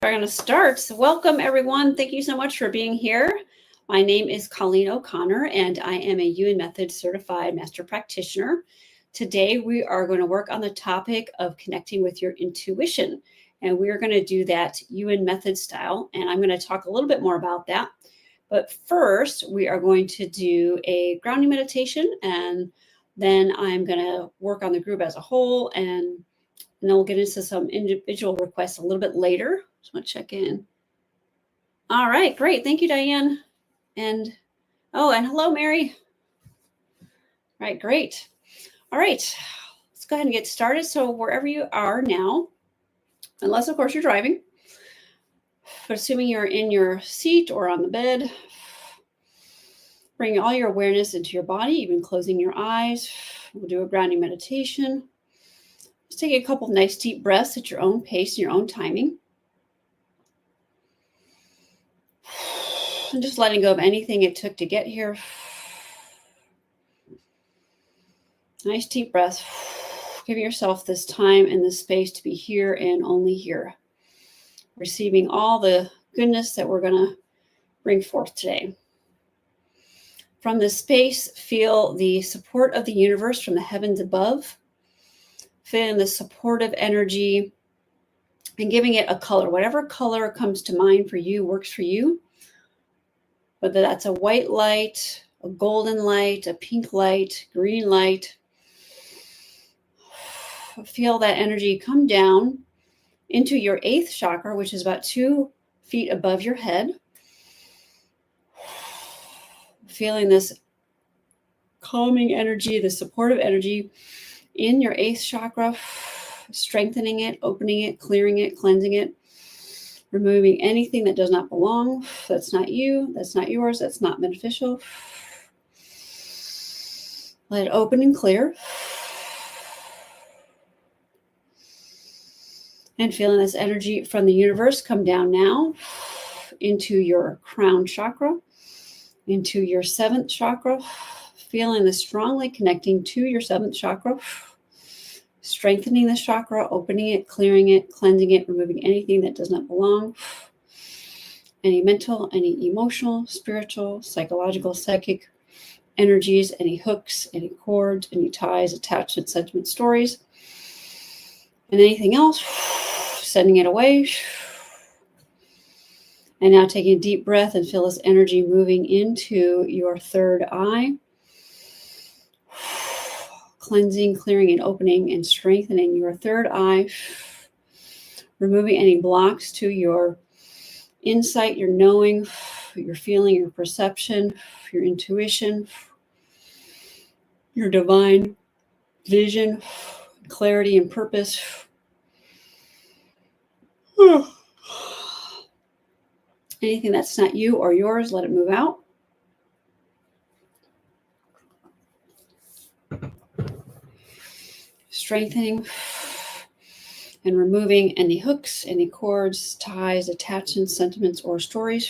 We're going to start. So welcome, everyone. Thank you so much for being here. My name is Colleen O'Connor, and I am a Yuen Method certified master practitioner. Today, we are going to work on the topic of connecting with your intuition, and we are going to do that Yuen Method style, and I'm going to talk a little bit more about that. But first, we are going to do a grounding meditation, and then I'm going to work on the group as a whole, and then we'll get into some individual requests a little bit later. Just want to check in. All right, great. Thank you, Diane. And hello, Mary. All right, great. All right, let's go ahead and get started. So wherever you are now, unless of course you're driving, but assuming you're in your seat or on the bed, bring all your awareness into your body, even closing your eyes. We'll do a grounding meditation. Just take a couple of nice deep breaths at your own pace and your own timing. And just letting go of anything it took to get here. Nice deep breath. Give yourself this time and this space to be here and only here. Receiving all the goodness that we're going to bring forth today. From this space, feel the support of the universe from the heavens above. Feeling the supportive energy and giving it a color. Whatever color comes to mind for you works for you. Whether that's a white light, a golden light, a pink light, green light. Feel that energy come down into your 8th chakra, which is about 2 feet above your head. Feeling this calming energy, the supportive energy in your 8th chakra, strengthening it, opening it, clearing it, cleansing it. Removing anything that does not belong, that's not you, that's not yours, that's not beneficial. Let it open and clear. And feeling this energy from the universe come down now into your crown chakra, into your 7th chakra. Feeling this strongly connecting to your 7th chakra. Strengthening the chakra, opening it, clearing it, cleansing it, removing anything that does not belong. Any mental, any emotional, spiritual, psychological, psychic energies, any hooks, any cords, any ties, attachments, sentiments, stories, and anything else, sending it away. And now taking a deep breath and feel this energy moving into your 3rd eye. Cleansing, clearing, and opening and strengthening your 3rd eye. Removing any blocks to your insight, your knowing, your feeling, your perception, your intuition, your divine vision, clarity, and purpose. Anything that's not you or yours, let it move out. Strengthening and removing any hooks, any cords, ties, attachments, sentiments, or stories.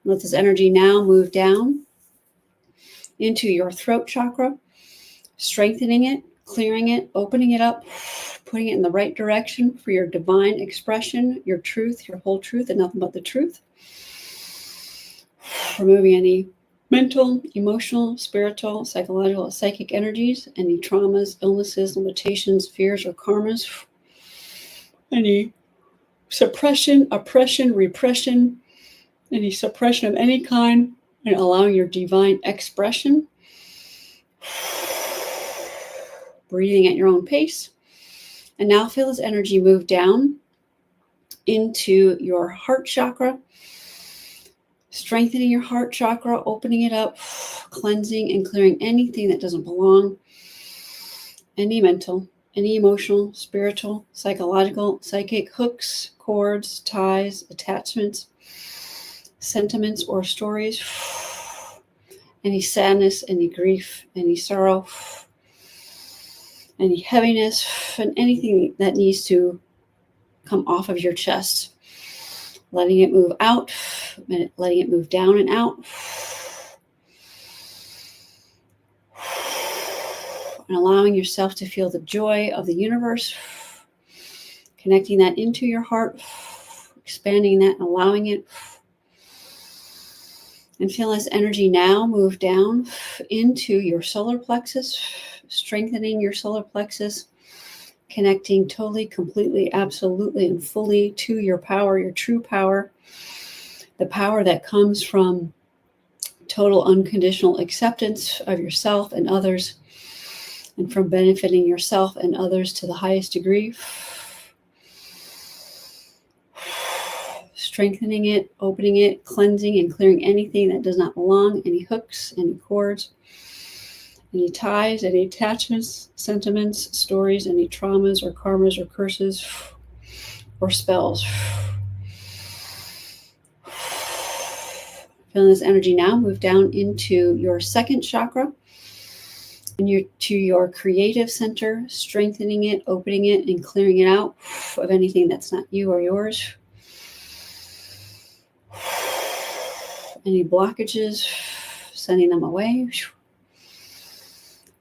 Let this energy now move down into your throat chakra, strengthening it, clearing it, opening it up, putting it in the right direction for your divine expression, your truth, your whole truth, and nothing but the truth. Removing any mental, emotional, spiritual, psychological, psychic energies, any traumas, illnesses, limitations, fears, or karmas, any suppression, oppression, repression, any suppression of any kind, and allowing your divine expression. Breathing at your own pace. And now feel this energy move down into your heart chakra, strengthening your heart chakra, opening it up, cleansing and clearing anything that doesn't belong, any mental, any emotional, spiritual, psychological, psychic hooks, cords, ties, attachments, sentiments, or stories, any sadness, any grief, any sorrow, any heaviness, and anything that needs to come off of your chest. Letting it move out, letting it move down and out. And allowing yourself to feel the joy of the universe. connecting that into your heart, expanding that and allowing it. And feel this energy now move down into your solar plexus, strengthening your solar plexus, connecting totally, completely, absolutely, and fully to your power, your true power, the power that comes from total unconditional acceptance of yourself and others, and from benefiting yourself and others to the highest degree. Strengthening it, opening it, cleansing and clearing anything that does not belong, any hooks, any cords, any ties, any attachments, sentiments, stories, any traumas or karmas or curses or spells. Feeling this energy now move down into your second chakra and to your creative center, strengthening it, opening it, and clearing it out of anything that's not you or yours. Any blockages, sending them away.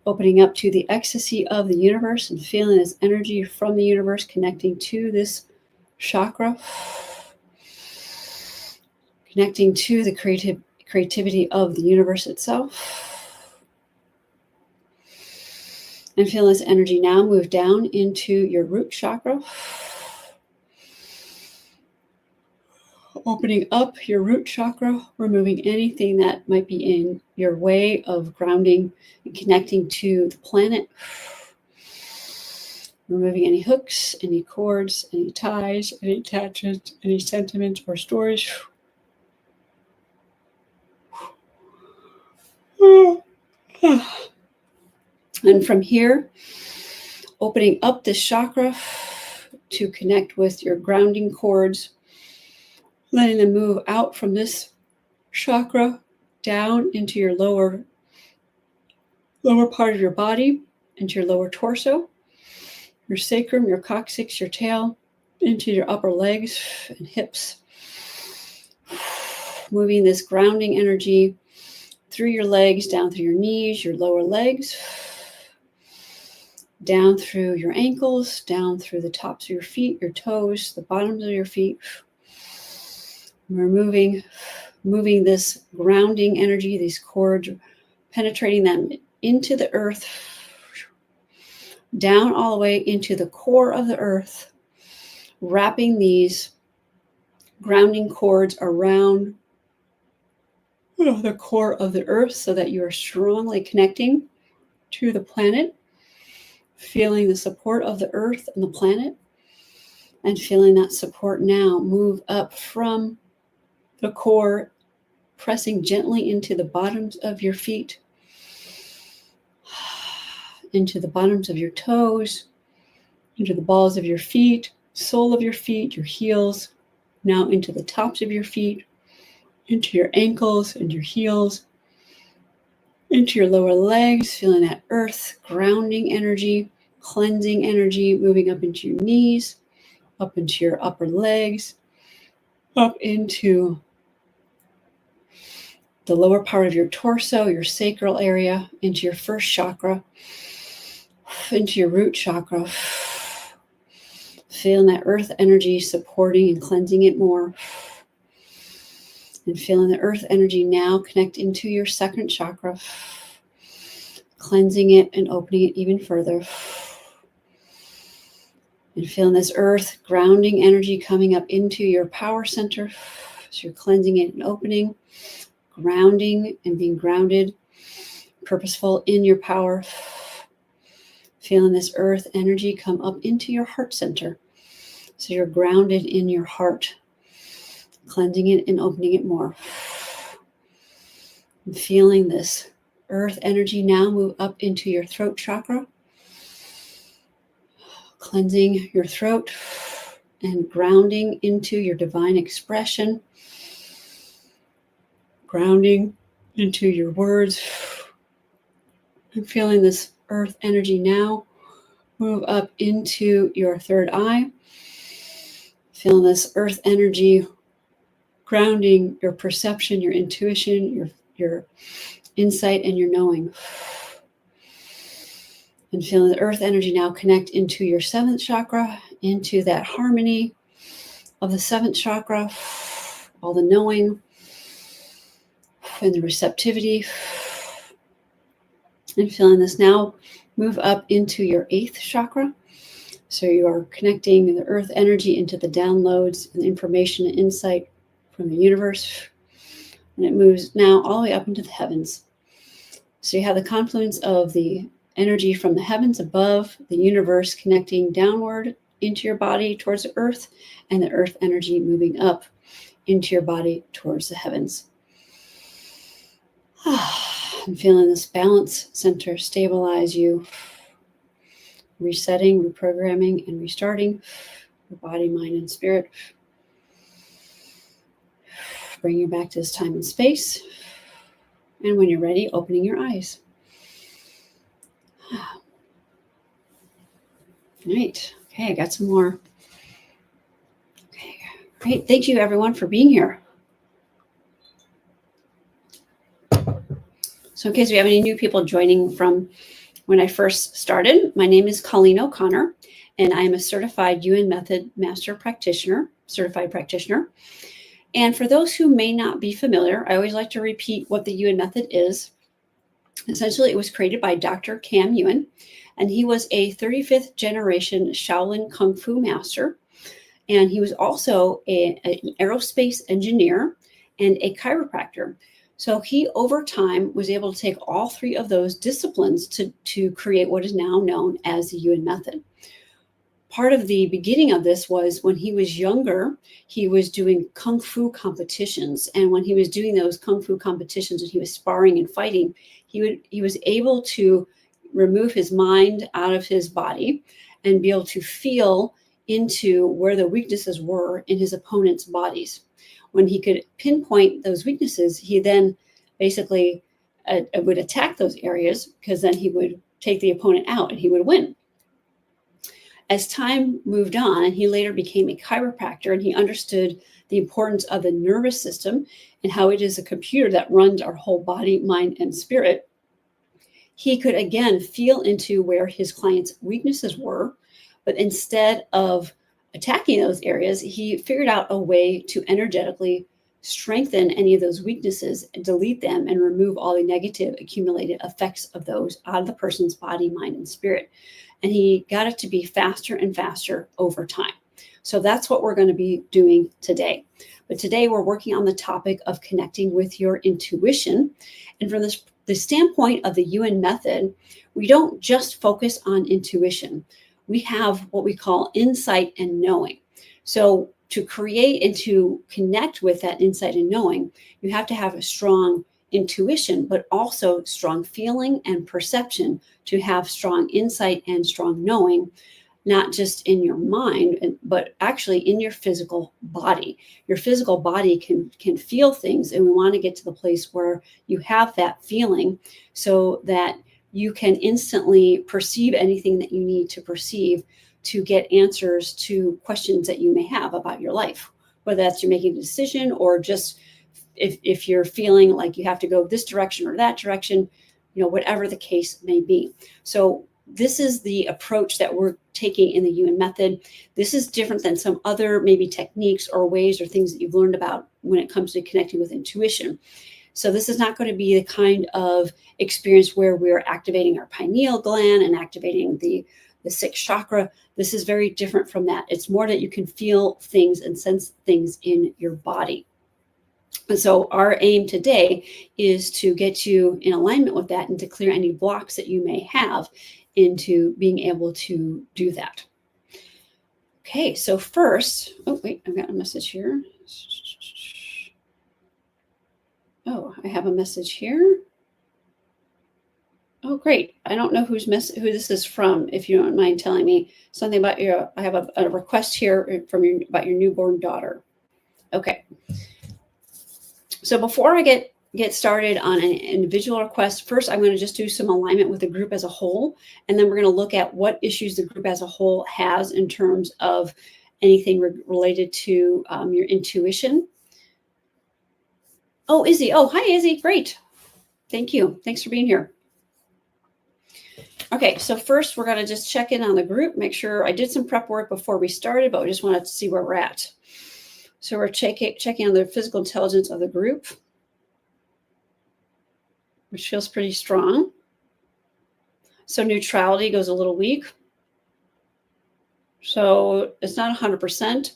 Opening up to the ecstasy of the universe and feeling this energy from the universe connecting to this chakra. Connecting to the creativity of the universe itself. And feel this energy now move down into your root chakra. Opening up your root chakra, removing anything that might be in your way of grounding and connecting to the planet. Removing any hooks, any cords, any ties, any attachments, any sentiments or stories. And from here, opening up this chakra to connect with your grounding cords, letting them move out from this chakra down into your lower part of your body, into your lower torso, your sacrum, your coccyx, your tail, into your upper legs and hips. Moving this grounding energy through your legs, down through your knees, your lower legs, down through your ankles, down through the tops of your feet, your toes, the bottoms of your feet. We're moving this grounding energy, these cords, penetrating them into the earth, down all the way into the core of the earth, wrapping these grounding cords around the core of the earth so that you are strongly connecting to the planet, feeling the support of the earth and the planet, and feeling that support now move up from the core, pressing gently into the bottoms of your feet, into the bottoms of your toes, into the balls of your feet, sole of your feet, your heels, now into the tops of your feet, into your ankles and your heels, into your lower legs, feeling that earth grounding energy, cleansing energy, moving up into your knees, up into your upper legs, up into the lower part of your torso, your sacral area, into your first chakra, into your root chakra. Feeling that earth energy supporting and cleansing it more. And feeling the earth energy now connect into your second chakra, cleansing it and opening it even further. And feeling this earth grounding energy coming up into your power center. So you're cleansing it and opening, grounding and being grounded, purposeful in your power. Feeling this earth energy come up into your heart center. So you're grounded in your heart, cleansing it and opening it more. And feeling this earth energy now move up into your throat chakra, cleansing your throat and grounding into your divine expression, grounding into your words. And feeling this earth energy now move up into your third eye. Feeling this earth energy grounding your perception, your intuition, your insight, and your knowing. And feeling the earth energy now connect into your 7th chakra, into that harmony of the 7th chakra, all the knowing and the receptivity. And feeling this now move up into your 8th chakra. So you are connecting the earth energy into the downloads and information and insight from the universe. And it moves now all the way up into the heavens. So you have the confluence of the energy from the heavens above, the universe connecting downward into your body towards the earth, and the earth energy moving up into your body towards the heavens. I'm feeling this balance center stabilize you, resetting, reprogramming, and restarting your body, mind, and spirit. Bring you back to this time and space. And when you're ready, opening your eyes. Right. Okay, I got some more. Okay, great. Thank you, everyone, for being here. So in case we have any new people joining from when I first started, my name is Colleen O'Connor, and I am a certified Yuen Method master practitioner, certified practitioner. And for those who may not be familiar, I always like to repeat what the Yuen Method is. Essentially, it was created by Dr. Kam Yuen, and he was a 35th generation Shaolin Kung Fu master. And he was also an aerospace engineer and a chiropractor. So he, over time, was able to take all 3 of those disciplines to create what is now known as the Yuen Method. Part of the beginning of this was when he was younger, he was doing Kung Fu competitions. And when he was doing those Kung Fu competitions and he was sparring and fighting, he was able to remove his mind out of his body and be able to feel into where the weaknesses were in his opponent's bodies. When he could pinpoint those weaknesses, he then basically would attack those areas, because then he would take the opponent out and he would win. As time moved on, and he later became a chiropractor, and he understood the importance of the nervous system and how it is a computer that runs our whole body, mind, and spirit, he could again feel into where his clients' weaknesses were. But instead of attacking those areas, he figured out a way to energetically strengthen any of those weaknesses, delete them, and remove all the negative accumulated effects of those out of the person's body, mind, and spirit. And he got it to be faster and faster over time. So that's what we're going to be doing today. But today we're working on the topic of connecting with your intuition. And from the standpoint of the Yuen Method, we don't just focus on intuition. We have what we call insight and knowing. So to create and to connect with that insight and knowing, you have to have a strong intuition, but also strong feeling and perception to have strong insight and strong knowing, not just in your mind, but actually in your physical body. Your physical body can feel things, and we want to get to the place where you have that feeling so that you can instantly perceive anything that you need to perceive to get answers to questions that you may have about your life, whether that's you're making a decision or just if you're feeling like you have to go this direction or that direction, whatever the case may be. So this is the approach that we're taking in the Yuen Method. This is different than some other maybe techniques or ways or things that you've learned about when it comes to connecting with intuition. So this is not going to be the kind of experience where we're activating our pineal gland and activating the 6th chakra. This is very different from that. It's more that you can feel things and sense things in your body. And so our aim today is to get you in alignment with that and to clear any blocks that you may have into being able to do that. Okay, so first, oh wait, I've got a message here. Oh, I have a message here. Oh, great. I don't know who this is from. If you don't mind telling me something about I have a request here from about your newborn daughter. Okay. So before I get started on an individual request, first I'm going to just do some alignment with the group as a whole, and then we're going to look at what issues the group as a whole has in terms of anything related to your intuition. Oh, Izzy. Oh, hi, Izzy. Great. Thank you. Thanks for being here. Okay, so first we're going to just check in on the group, make sure I did some prep work before we started, but we just wanted to see where we're at. So we're checking on the physical intelligence of the group, which feels pretty strong. So neutrality goes a little weak. So it's not 100%.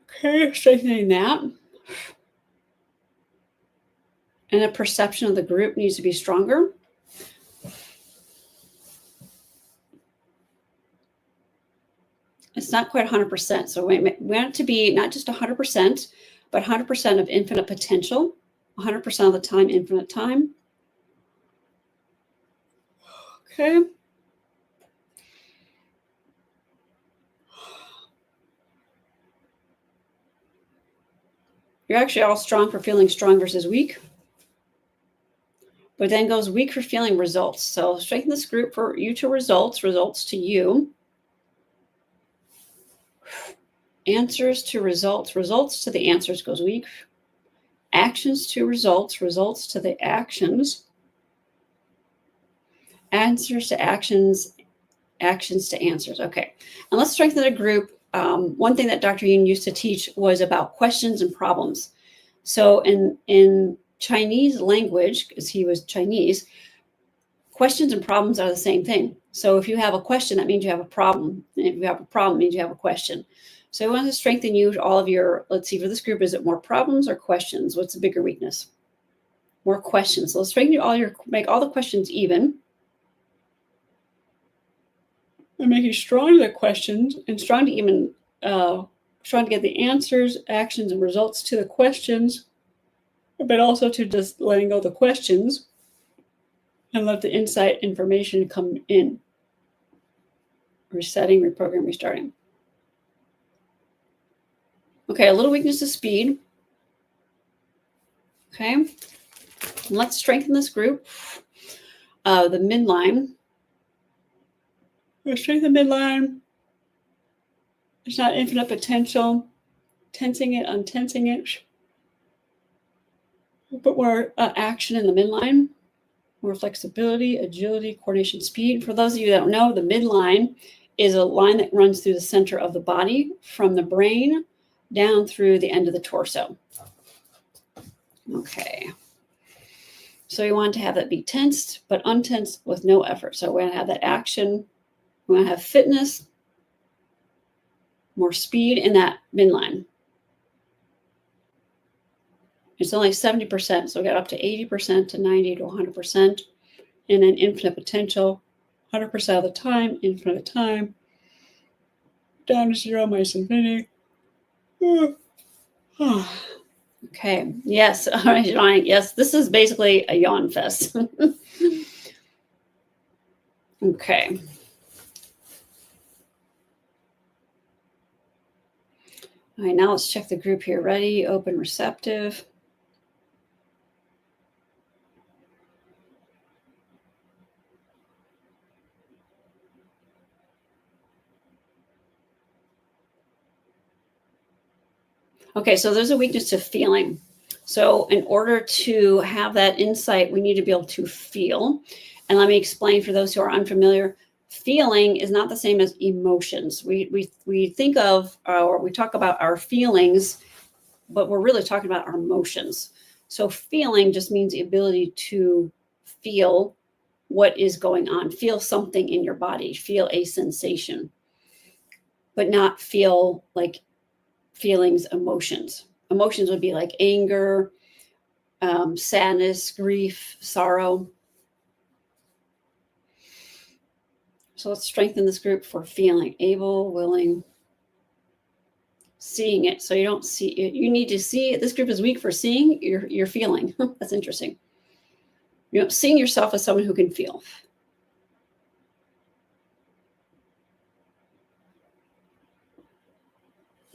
Okay, strengthening that. And the perception of the group needs to be stronger. It's not quite 100%. So we want it to be not just 100%, but 100% of infinite potential, 100% of the time, infinite time. Okay. You're actually all strong for feeling strong versus weak, but then goes weak for feeling results. So strengthen this group for you to results to you. Answers to results to the answers goes weak. Actions to results to the actions. Answers to actions to answers. Okay, and let's strengthen the group. One thing that Dr. Yuen used to teach was about questions and problems. So in Chinese language, because he was Chinese, questions and problems are the same thing. So if you have a question, that means you have a problem. And if you have a problem, it means you have a question. So I want to strengthen you, all of your, let's see, for this group, is it more problems or questions? What's the bigger weakness? More questions. So let's strengthen you make all the questions even. And make you strong to the questions and strong to even, strong to get the answers, actions, and results to the questions, but also to just letting go of the questions and let the insight information come in. Resetting, reprogramming, restarting. Okay, a little weakness to speed. Okay, let's strengthen this group. The midline. We'll strengthen the midline. It's not infinite potential. Tensing it, untensing it. We'll put more action in the midline. More flexibility, agility, coordination, speed. For those of you that don't know, the midline is a line that runs through the center of the body from the brain down through the end of the torso. Okay. So you want to have that be tensed, but untensed with no effort. So we're going to have that action. We want to have fitness, more speed in that midline. It's only 70%, so we got up to 80% to 90 to 100%, and then infinite potential, 100% of the time, infinite time, down to zero, minus infinity. Okay, yes, all right, yawning. Yes, this is basically a yawn fest. Okay. All right, now let's check the group here. Ready, open, receptive. Okay, so there's a weakness to feeling. So in order to have that insight, we need to be able to feel. And let me explain for those who are unfamiliar. Feeling is not the same as emotions. We think of, or we talk about our feelings, but we're really talking about our emotions. So feeling just means the ability to feel what is going on, feel something in your body, feel a sensation, but not feel like feelings, emotions. Emotions would be like anger, sadness, grief, sorrow. So let's strengthen this group for feeling, able, willing, seeing it. So you don't see it. You need to see it. This group is weak for seeing your feeling. That's interesting. You know, seeing yourself as someone who can feel.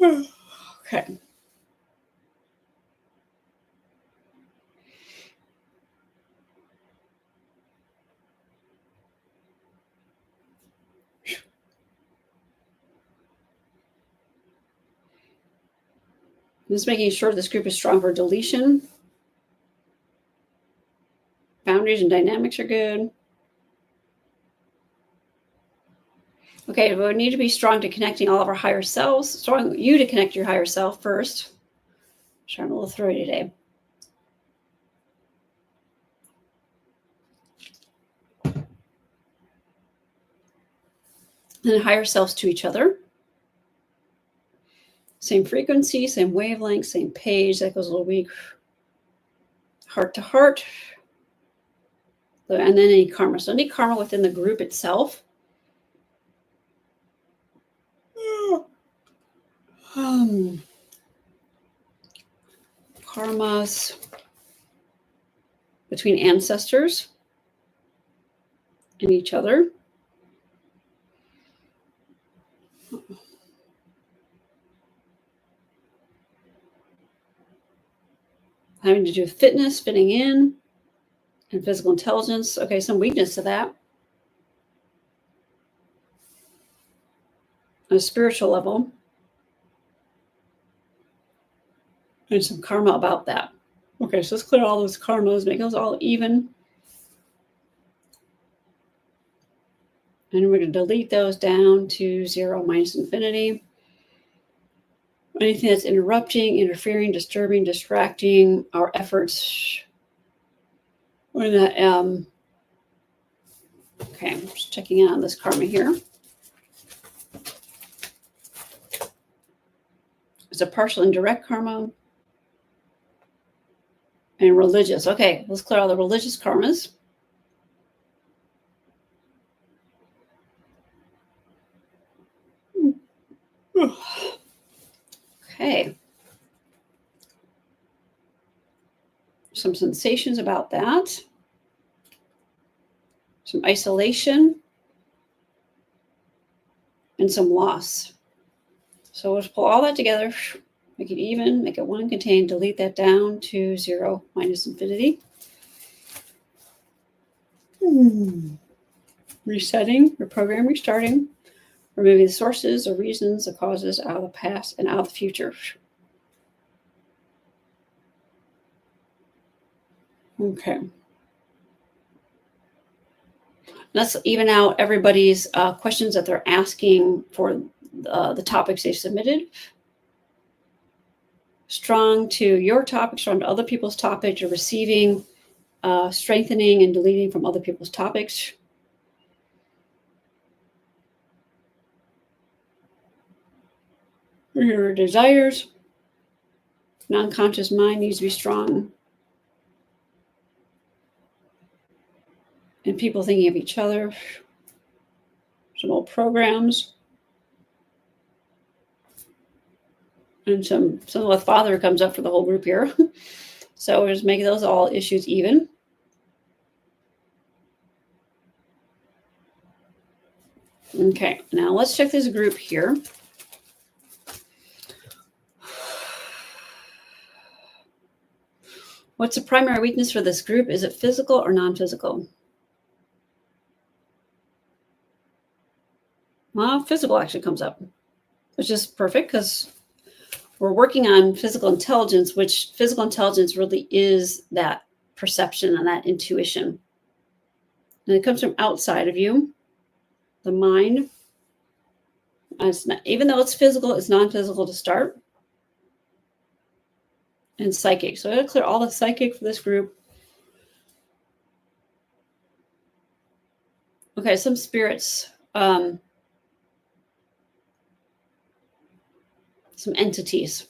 Okay. Just making sure this group is strong for deletion, boundary boundaries and dynamics are good. Okay, we need to be strong to connecting all of our higher selves. Strong you to connect your higher self first. Sorry, I'm a little throaty today. And higher selves to each other. Same frequency, same wavelength, same page. That goes a little weak. Heart to heart. And then any karma. So any karma within the group itself. Karmas between ancestors and each other. Having to do with fitness, fitting in, and physical intelligence. Okay, some weakness to that. On a spiritual level. And some karma about that. Okay, so let's clear all those karmas, make those all even. And we're going to delete those down to 0 minus infinity. Anything that's interrupting, interfering, disturbing, distracting our efforts. We're going to, okay, I'm just checking in on this karma here. It's a partial and direct karma. And religious. Okay, let's clear all the religious karmas. Okay. Some sensations about that. Some isolation. And some loss. So we'll just pull all that together. Make it even, make it 1 contained, delete that down to 0 minus infinity. Resetting, reprogramming, restarting. Removing the sources or reasons or causes out of the past and out of the future. Okay. Let's even out everybody's questions that they're asking for the topics they submitted. Strong to your topic, strong to other people's topics, or receiving, strengthening and deleting from other people's topics. Your desires. Non-conscious mind needs to be strong. And people thinking of each other. Some old programs. And some of the father comes up for the whole group here. So we're just making those all issues even. Okay, now let's check this group here. What's the primary weakness for this group? Is it physical or non-physical? Well, physical actually comes up, which is perfect because we're working on physical intelligence, which physical intelligence really is that perception and that intuition. And it comes from outside of you, the mind. It's not, even though it's physical, it's non-physical to start. And psychic. So I'm going to clear all the psychic for this group. Okay, some spirits. Some entities.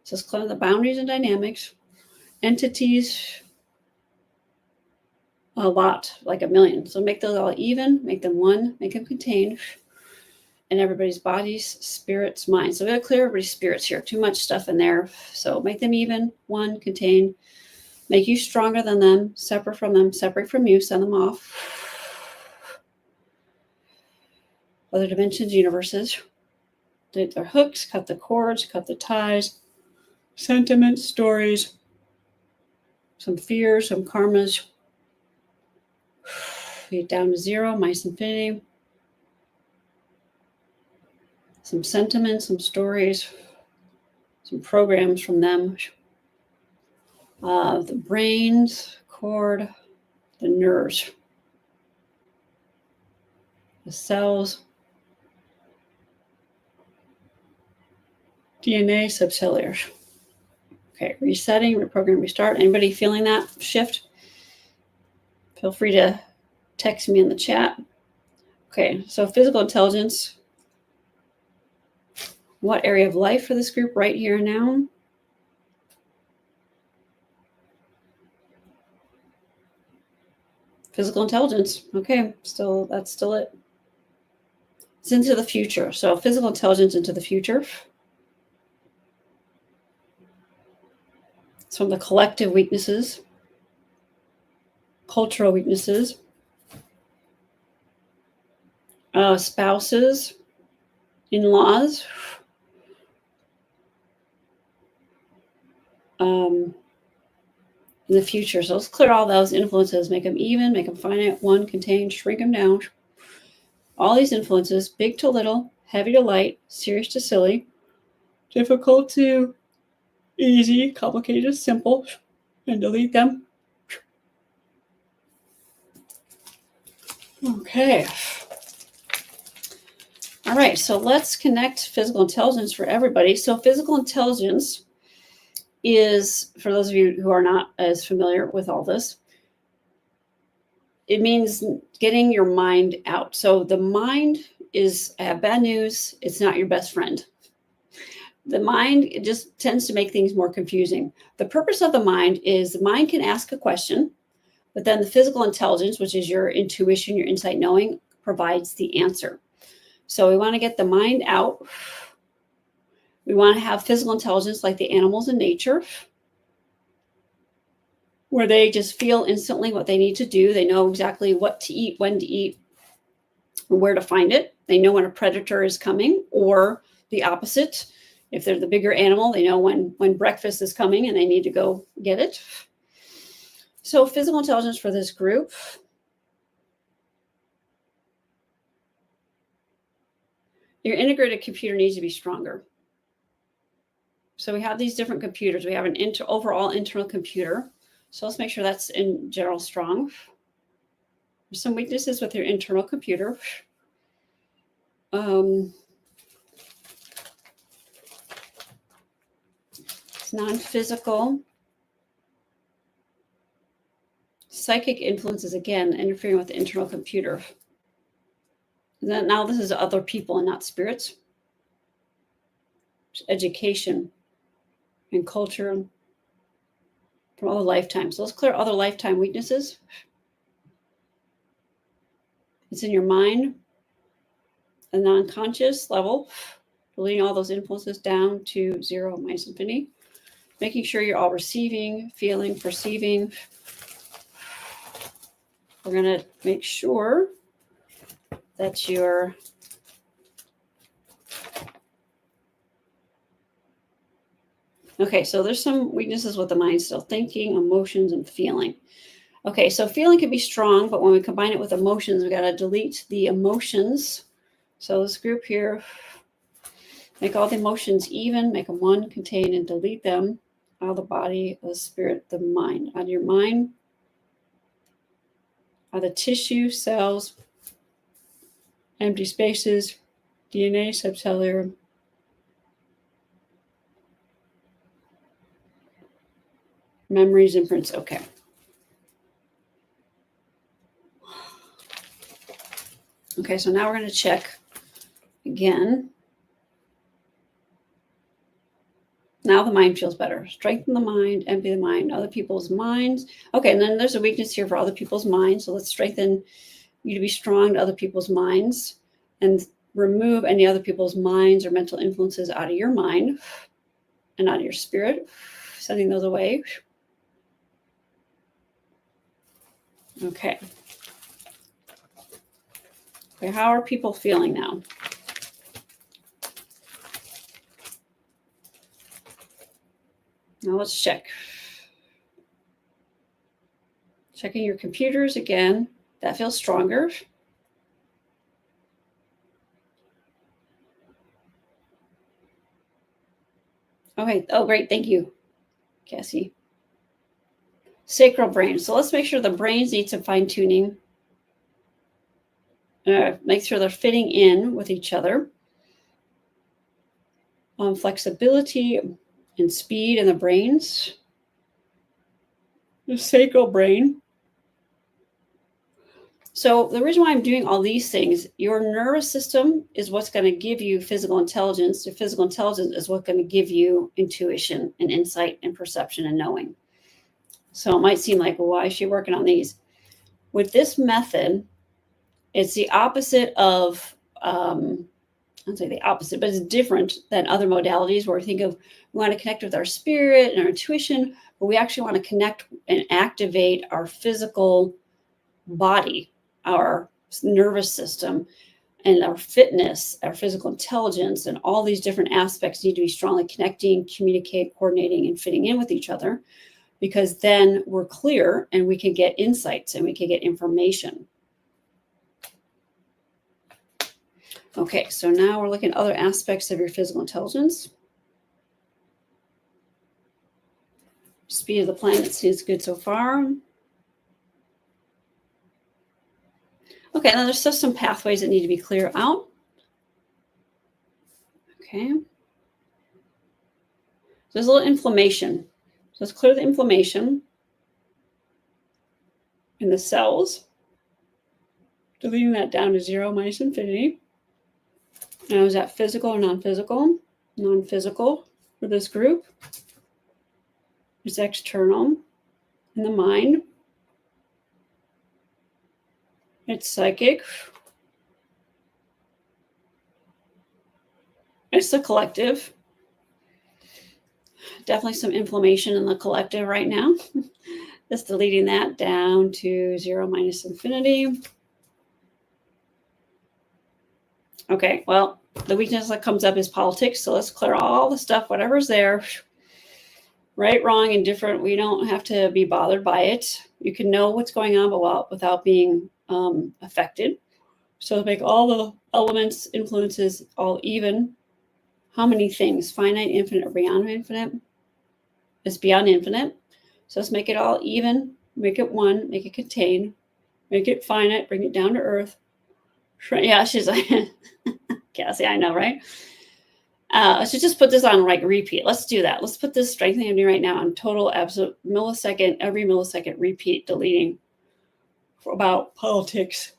So let's clear the boundaries and dynamics. Entities. A lot, like a million. So make those all even, make them 1, make them contained. And everybody's bodies, spirits, minds. So we got to clear everybody's spirits here. Too much stuff in there. So make them even, 1, contained. Make you stronger than them, separate from you, send them off. Other dimensions, universes. Delete their hooks, cut the cords, cut the ties. Sentiments, stories. Some fears, some karmas. Get down to 0, minus infinity. Some sentiments, some stories, some programs from them. The brains, cord, the nerves, the cells, DNA, subcellular. Okay, resetting, reprogram, restart. Anybody feeling that shift? Feel free to text me in the chat. Okay, so physical intelligence. What area of life for this group right here and now? Physical intelligence. Okay, that's still it. It's into the future. So physical intelligence into the future. It's from the collective weaknesses, cultural weaknesses, spouses, in-laws, in the future. So let's clear all those influences, make them even, make them finite, one, contained, shrink them down. All these influences, big to little, heavy to light, serious to silly, difficult to easy, complicated to simple, and delete them. Okay. All right, so let's connect physical intelligence for everybody. So physical intelligence is, for those of you who are not as familiar with all this, it means getting your mind out. So the mind is, I have bad news, it's not your best friend. The mind, it just tends to make things more confusing. The purpose of the mind is the mind can ask a question, but then the physical intelligence, which is your intuition, your insight knowing, provides the answer. So we want to get the mind out. We want to have physical intelligence like the animals in nature, where they just feel instantly what they need to do. They know exactly what to eat, when to eat, and where to find it. They know when a predator is coming, or the opposite. If they're the bigger animal, they know when breakfast is coming and they need to go get it. So physical intelligence for this group. Your integrated computer needs to be stronger. So we have these different computers. We have an overall internal computer. So let's make sure that's in general strong. There's some weaknesses with your internal computer. It's non-physical. Psychic influences, again, interfering with the internal computer. And then now this is other people and not spirits. Education and culture from other lifetimes. So let's clear other lifetime weaknesses. It's in your mind, a non-conscious level, deleting all those influences down to zero minus infinity. Making sure you're all receiving, feeling, perceiving. We're going to make sure that you're okay. So there's some weaknesses with the mind still: thinking, emotions, and feeling. Okay, so feeling can be strong, but when we combine it with emotions, we got to delete the emotions. So this group here, make all the emotions even, make them one, contain, and delete them out of the body, the spirit, the mind. Out of your mind are the tissue, cells, empty spaces, DNA, subcellular, memories, imprints. Okay. Okay, so now we're going to check again. Now the mind feels better. Strengthen the mind, empty the mind, other people's minds. Okay, and then there's a weakness here for other people's minds. So let's strengthen you to be strong to other people's minds and remove any other people's minds or mental influences out of your mind and out of your spirit, sending those away. Okay. Okay, how are people feeling now? Now let's check. Checking your computers again. That feels stronger. Okay. Oh, great. Thank you, Cassie. Sacral brain. So let's make sure the brains need some fine tuning. Make sure they're fitting in with each other. Flexibility and speed in the brains. The sacral brain. So the reason why I'm doing all these things, your nervous system is what's going to give you physical intelligence. Your physical intelligence is what's going to give you intuition and insight and perception and knowing. So it might seem like, well, why is she working on these? With this method, it's the opposite of, I'd say the opposite, but it's different than other modalities where we think of, we want to connect with our spirit and our intuition, but we actually want to connect and activate our physical body, our nervous system, and our fitness, our physical intelligence, and all these different aspects need to be strongly connecting, communicate, coordinating, and fitting in with each other, because then we're clear and we can get insights and we can get information. Okay, so now we're looking at other aspects of your physical intelligence. Speed of the planet seems good so far. Okay, now there's just some pathways that need to be clear out. Okay. There's a little inflammation. So let's clear the inflammation in the cells. Deleting that down to 0 minus infinity. Now, is that physical or non-physical? Non-physical for this group. It's external in the mind. It's psychic. It's the collective. Definitely some inflammation in the collective right now. Just deleting that down to 0 minus infinity. Okay, well, the weakness that comes up is politics. So let's clear all the stuff, whatever's there. Right, wrong, indifferent. We don't have to be bothered by it. You can know what's going on without being affected. So make all the elements, influences, all even. How many things? Finite, infinite, or beyond infinite? It's beyond infinite. So let's make it all even. Make it one. Make it contain. Make it finite. Bring it down to earth. Yeah, she's like, Cassie, I know, right? I should just put this on like repeat. Let's do that. Let's put this strengthening I'm doing right now on total, absolute millisecond, every millisecond, repeat, deleting about politics.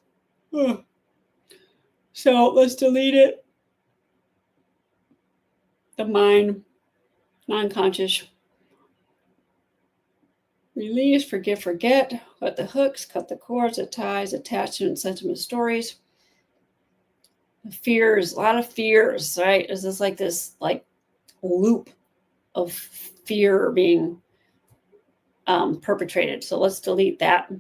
So let's delete it. The mind, non-conscious. Release, forgive, forget. Cut the hooks, cut the cords, the ties, attachments, sentiment, stories. Fears, a lot of fears, right? Is this like this loop of fear being perpetrated? So let's delete that,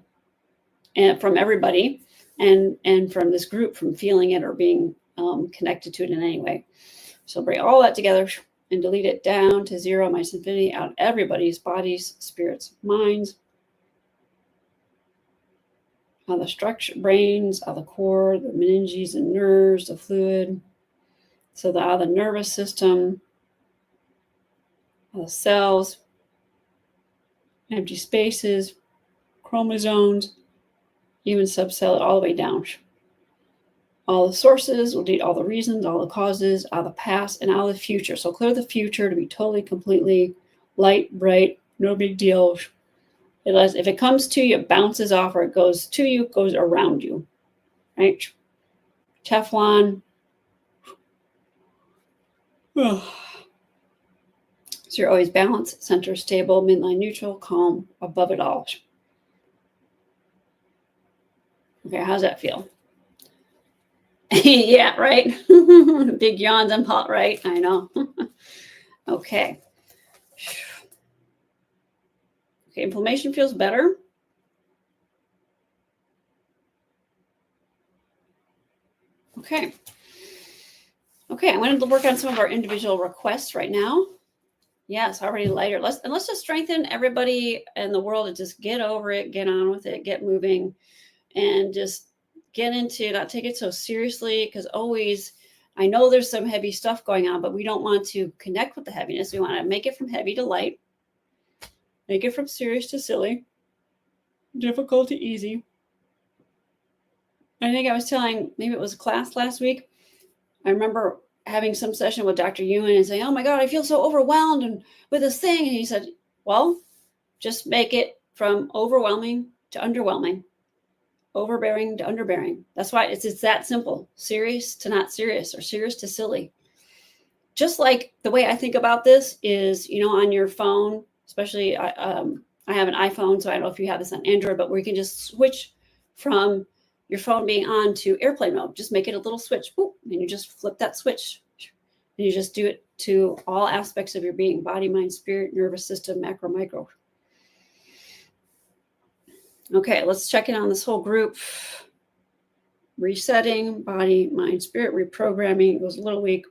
and from everybody, and from this group, from feeling it or being connected to it in any way. So bring all that together and delete it down to 0 minus infinity out of everybody's bodies, spirits, minds. All the structure, brains, all the core, the meninges and nerves, the fluid. So all the nervous system, all the cells, empty spaces, chromosomes, even subcell, all the way down. All the sources, we'll delete all the reasons, all the causes, all the past, and all the future. So clear the future to be totally, completely light, bright, no big deal. If it comes to you, it bounces off, or it goes to you, it goes around you, right? Teflon. So you're always balanced, center stable, midline neutral, calm, above it all. Okay, how's that feel? Yeah, right? Big yawns and hot, right? I know. Okay. Okay, inflammation feels better. Okay. Okay, I'm going to work on some of our individual requests right now. Yes, already lighter. Let's just strengthen everybody in the world and just get over it, get on with it, get moving, and just get into, not take it so seriously, because always, I know there's some heavy stuff going on, but we don't want to connect with the heaviness. We want to make it from heavy to light, make it from serious to silly. difficult to easy. I think I was telling, maybe it was a class last week. I remember having some session with Dr. Yuen and saying, oh my God, I feel so overwhelmed and with this thing. And he said, well, just make it from overwhelming to underwhelming, overbearing to underbearing. That's why it's that simple. Serious to not serious, or serious to silly. Just like the way I think about this is, on your phone, especially I have an iPhone, so I don't know if you have this on Android, but where you can just switch from your phone being on to airplane mode. Just make it a little switch, boop, and you just flip that switch. And you just do it to all aspects of your being: body, mind, spirit, nervous system, macro, micro. Okay, let's check in on this whole group. Resetting, body, mind, spirit, reprogramming. It was a little weak.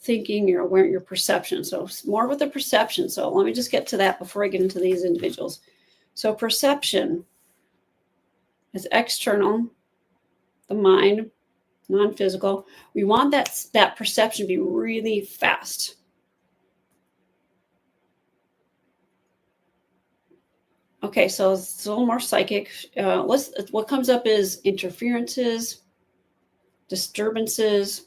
Thinking, your awareness, your perception. So more with the perception. So let me just get to that before I get into these individuals. So perception is external, the mind, non-physical. We want that perception to be really fast. Okay, so it's a little more psychic. What comes up is interferences, disturbances,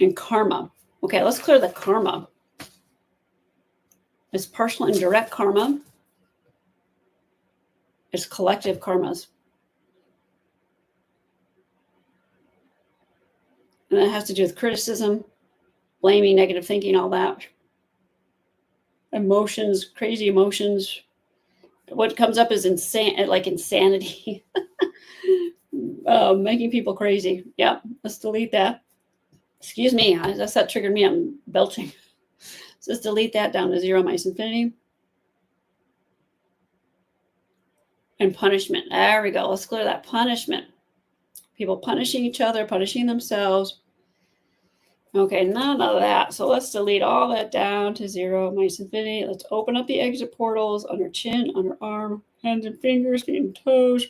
and karma. Okay, let's clear the karma. It's partial and direct karma. It's collective karmas. And that has to do with criticism, blaming, negative thinking, all that. Emotions, crazy emotions. What comes up is insanity. Making people crazy. Yeah, let's delete that. Excuse me, that triggered me. I'm belching. So let's delete that down to 0 minus infinity. And punishment. There we go. Let's clear that punishment. People punishing each other, punishing themselves. Okay, none of that. So let's delete all that down to 0 minus infinity. Let's open up the exit portals under chin, under arm, hands and fingers, feet and toes,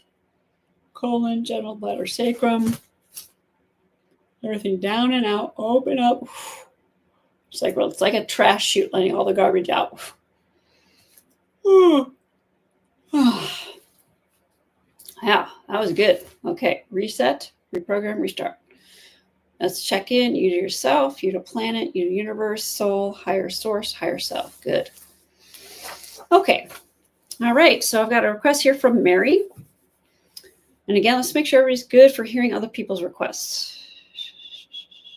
colon, genital bladder, sacrum. Everything down and out. Open up. It's like a trash chute, letting all the garbage out. Yeah, that was good. Okay, reset, reprogram, restart. Let's check in. You to yourself, you to planet, you to universe, soul, higher source, higher self. Good. Okay. All right. So I've got a request here from Mary. And again, let's make sure everybody's good for hearing other people's requests.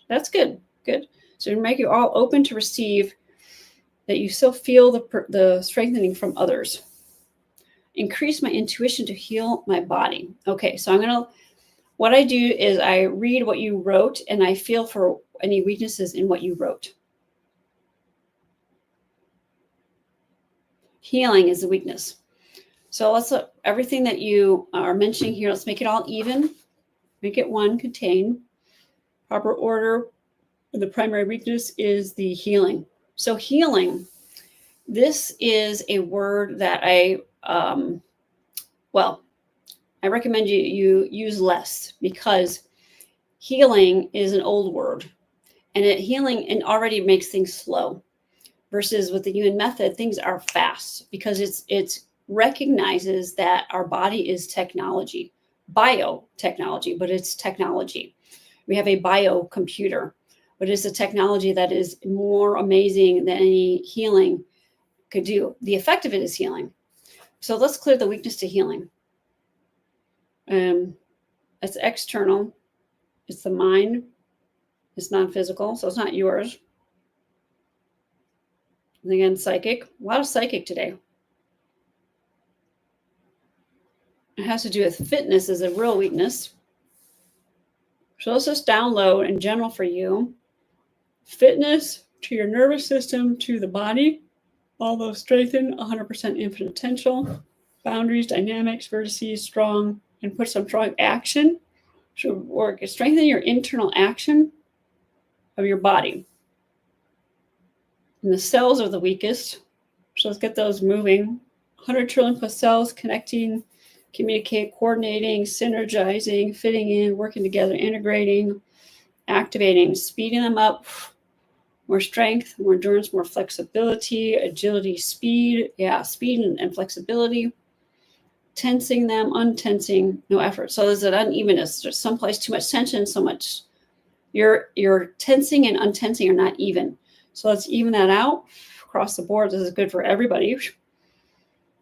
That's good. Good. So to make you all open to receive, that you still feel the strengthening from others. Increase my intuition to heal my body. Okay, so what I do is I read what you wrote and I feel for any weaknesses in what you wrote. Healing is the weakness. So let's look, everything that you are mentioning here, let's make it all even. Make it one, contain. Proper order. The primary weakness is the healing. So healing, this is a word that I recommend you use less, because healing is an old word, and healing already makes things slow. Versus with the Yuen Method, things are fast, because it recognizes that our body is technology, biotechnology, but it's technology. We have a biocomputer, but it's a technology that is more amazing than any healing could do. The effect of it is healing. So let's clear the weakness to healing. It's external. It's the mind. It's non-physical, so it's not yours. And again, psychic. A lot of psychic today. It has to do with fitness as a real weakness. So let's just download in general for you. Fitness to your nervous system, to the body. All those strengthen, 100% infinite potential. Boundaries, dynamics, vertices, strong, and put some strong action. Should work. Strengthen your internal action of your body. And the cells are the weakest. So let's get those moving. 100 trillion plus cells connecting, communicate, coordinating, synergizing, fitting in, working together, integrating, activating, speeding them up. more strength, more endurance, more flexibility, agility, speed. Yeah, speed and flexibility. Tensing them, untensing, no effort. So there's an unevenness. There's someplace too much tension, so much. Your tensing and untensing are not even. So let's even that out across the board. This is good for everybody.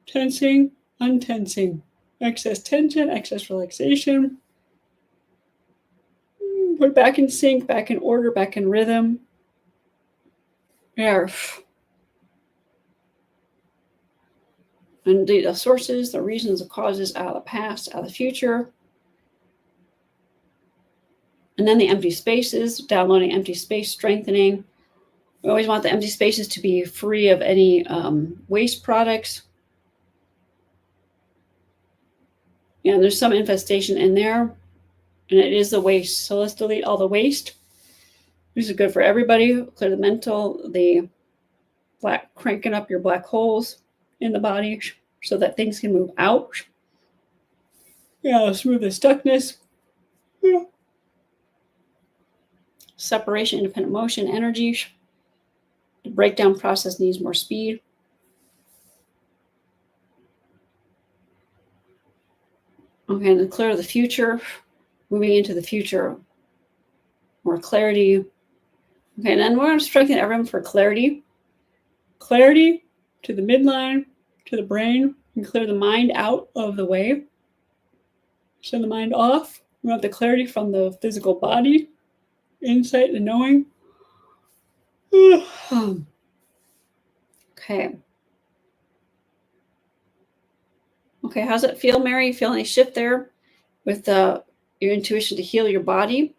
Tensing, untensing, excess tension, excess relaxation. Put back in sync, back in order, back in rhythm. Yeah. And the sources, the reasons, the causes out of the past, out of the future. And then the empty spaces, downloading empty space, strengthening. We always want the empty spaces to be free of any waste products. Yeah, there's some infestation in there, and it is the waste. So let's delete all the waste. These are good for everybody. Clear the mental, the black, cranking up your black holes in the body so that things can move out. Yeah, smooth the stuckness. Yeah. Separation, independent motion, energy. The breakdown process needs more speed. Okay, and clear the future. Moving into the future. More clarity. Okay, and then we're going to strengthen everyone for clarity. Clarity to the midline, to the brain, and clear the mind out of the way. Send the mind off. We want the clarity from the physical body, insight and knowing. Okay. Okay, how's it feel, Mary? You feel any shift there with your intuition to heal your body?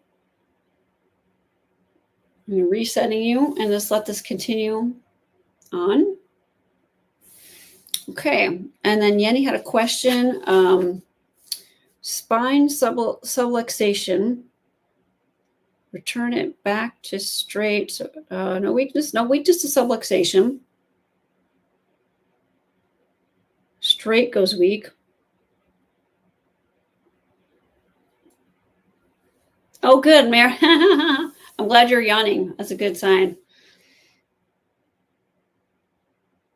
I'm resetting you, and just let this continue on. Okay, and then Yenny had a question. Spine subluxation. Return it back to straight. So, no weakness to subluxation. Straight goes weak. Oh, good, Mary. I'm glad you're yawning. That's a good sign.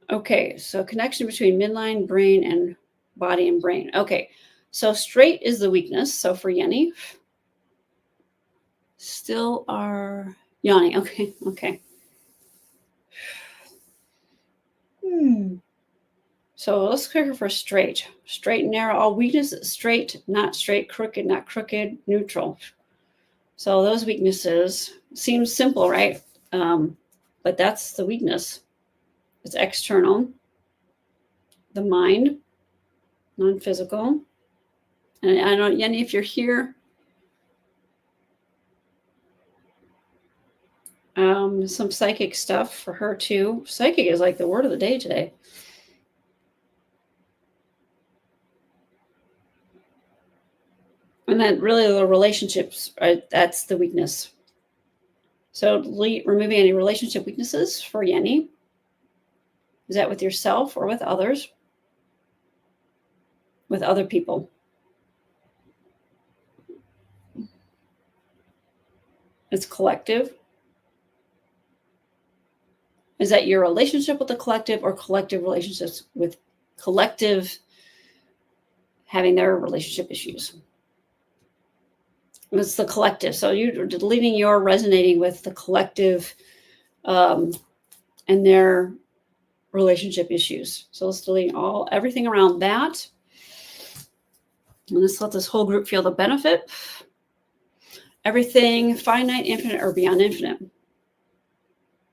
Okay, so connection between midline, brain, and body and brain. Okay, so straight is the weakness. So for Yenny, still are yawning. Okay. So let's clear for straight. Straight and narrow. All weakness is straight, not straight, crooked, not crooked, neutral. So those weaknesses seem simple, right? But that's the weakness. It's external. The mind, non-physical. And I don't know, Yenny, if you're here, some psychic stuff for her too. Psychic is like the word of the day today. And then really the relationships, that's the weakness. So removing any relationship weaknesses for Yenny. Is that with yourself or with others? With other people. It's collective. Is that your relationship with the collective or collective relationships with collective having their relationship issues? It's the collective. So you're deleting your resonating with the collective and their relationship issues. So let's delete everything around that. And let's let this whole group feel the benefit. Everything finite, infinite, or beyond infinite.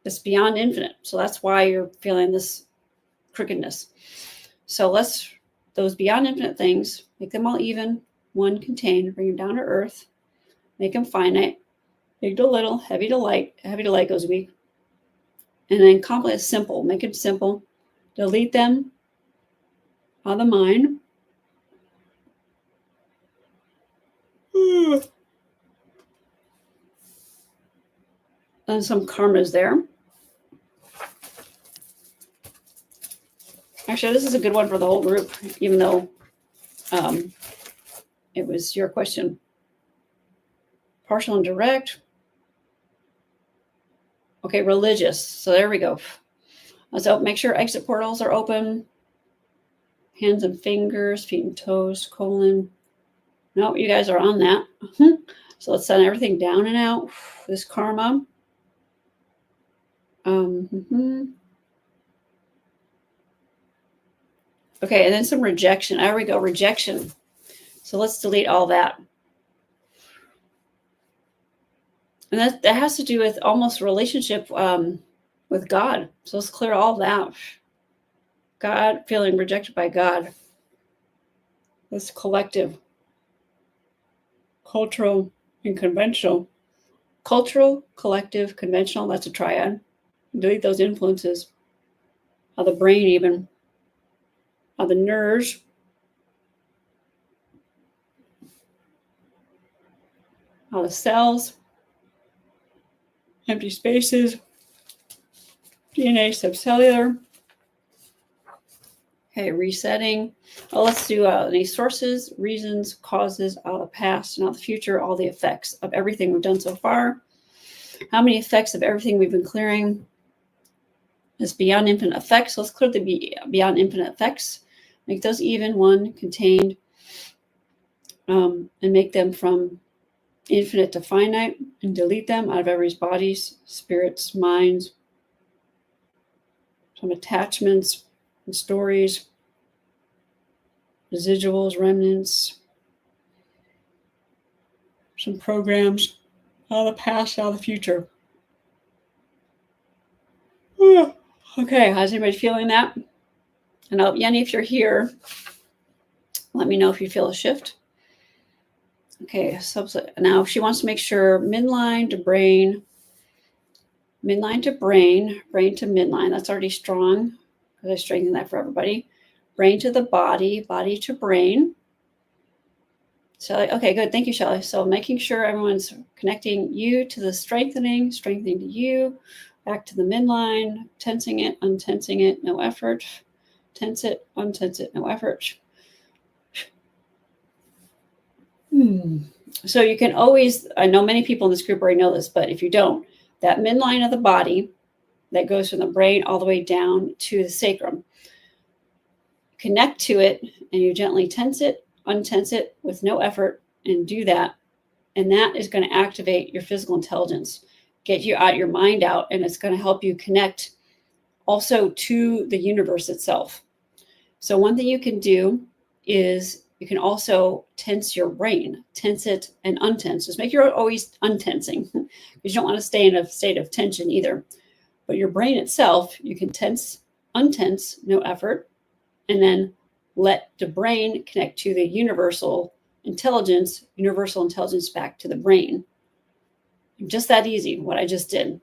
It's beyond infinite. So that's why you're feeling this crookedness. So those beyond infinite things, make them all even, one contained, bring them down to earth, make them finite, big to little, heavy to light. Heavy to light goes weak. And then complex, simple, make it simple. Delete them on the mind. And some karmas there. Actually, this is a good one for the whole group, even though it was your question. Partial and direct. Okay, religious. So there we go. So make sure exit portals are open. Hands and fingers, feet and toes, colon. No, you guys are on that. So let's send everything down and out. This karma. Okay, and then some rejection. There we go, rejection. So let's delete all that. And that has to do with almost relationship with God. So let's clear all that. God, feeling rejected by God. This collective, cultural, and conventional. Cultural, collective, conventional, that's a triad. Delete those influences of the brain, even of the nerves. All the cells, empty spaces, DNA subcellular. Okay, resetting. Well, let's do any sources, reasons, causes, out of the past, and out of the future, all the effects of everything we've done so far. How many effects of everything we've been clearing is beyond infinite effects? Let's clear the beyond infinite effects. Make those even, one, contained, and make them from infinite to finite, and delete them out of everybody's bodies, spirits, minds, some attachments and stories, residuals, remnants, some programs, out of the past, out of the future. Okay, how's everybody feeling that? And Yenny, if you're here, let me know if you feel a shift. Okay, so now she wants to make sure midline to brain, midline to brain, brain to midline. That's already strong because I strengthened that for everybody. Brain to the body, body to brain. Shelly, okay, good. Thank you, Shelly. So making sure everyone's connecting you to the strengthening, strengthening to you, back to the midline, tensing it, untensing it, no effort. Tense it, untense it, no effort. So you can always, I know many people in this group already know this, but if you don't, that midline of the body that goes from the brain all the way down to the sacrum, connect to it and you gently tense it, untense it with no effort and do that. And that is going to activate your physical intelligence, get you out your mind out, and it's going to help you connect also to the universe itself. So one thing you can do is you can also tense your brain, tense it and untense. Just make sure you're always untensing because you don't want to stay in a state of tension either. But your brain itself, you can tense, untense, no effort, and then let the brain connect to the universal intelligence back to the brain. Just that easy, what I just did.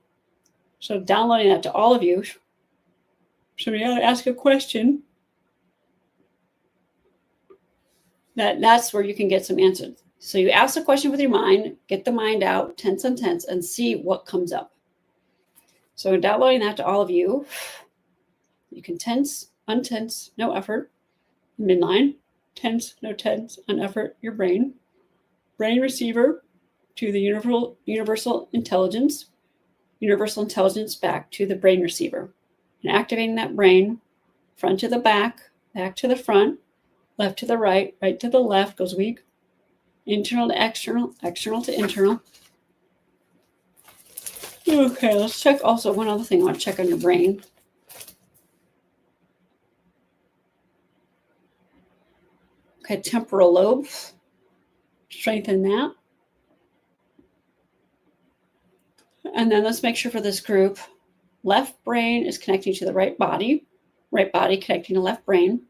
So downloading that to all of you. Somebody ought to ask a question. That's where you can get some answers. So you ask the question with your mind, get the mind out, tense, untense, and see what comes up. So downloading that to all of you. You can tense, untense, no effort. Midline, tense, no tense, uneffort, your brain. Brain receiver to the universal intelligence back to the brain receiver. And activating that brain, front to the back to the front, left to the right, right to the left, goes weak. Internal to external, external to internal. Okay, let's check also one other thing I want to check on your brain. Okay, temporal lobe. Strengthen that. And then let's make sure for this group, left brain is connecting to the right body connecting to left brain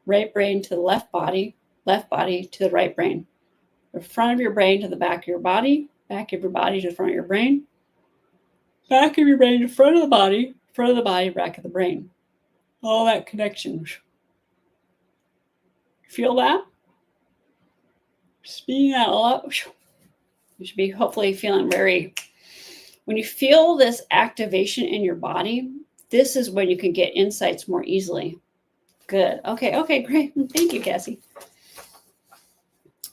to the left body to the right brain. The front of your brain to the back of your body, back of your body to the front of your brain, back of your brain to front of the body, back of the brain. All that connection. Feel that? Speeding that all up. You should be hopefully feeling very, when you feel this activation in your body, this is when you can get insights more easily. Good. Okay, great. Thank you, Cassie.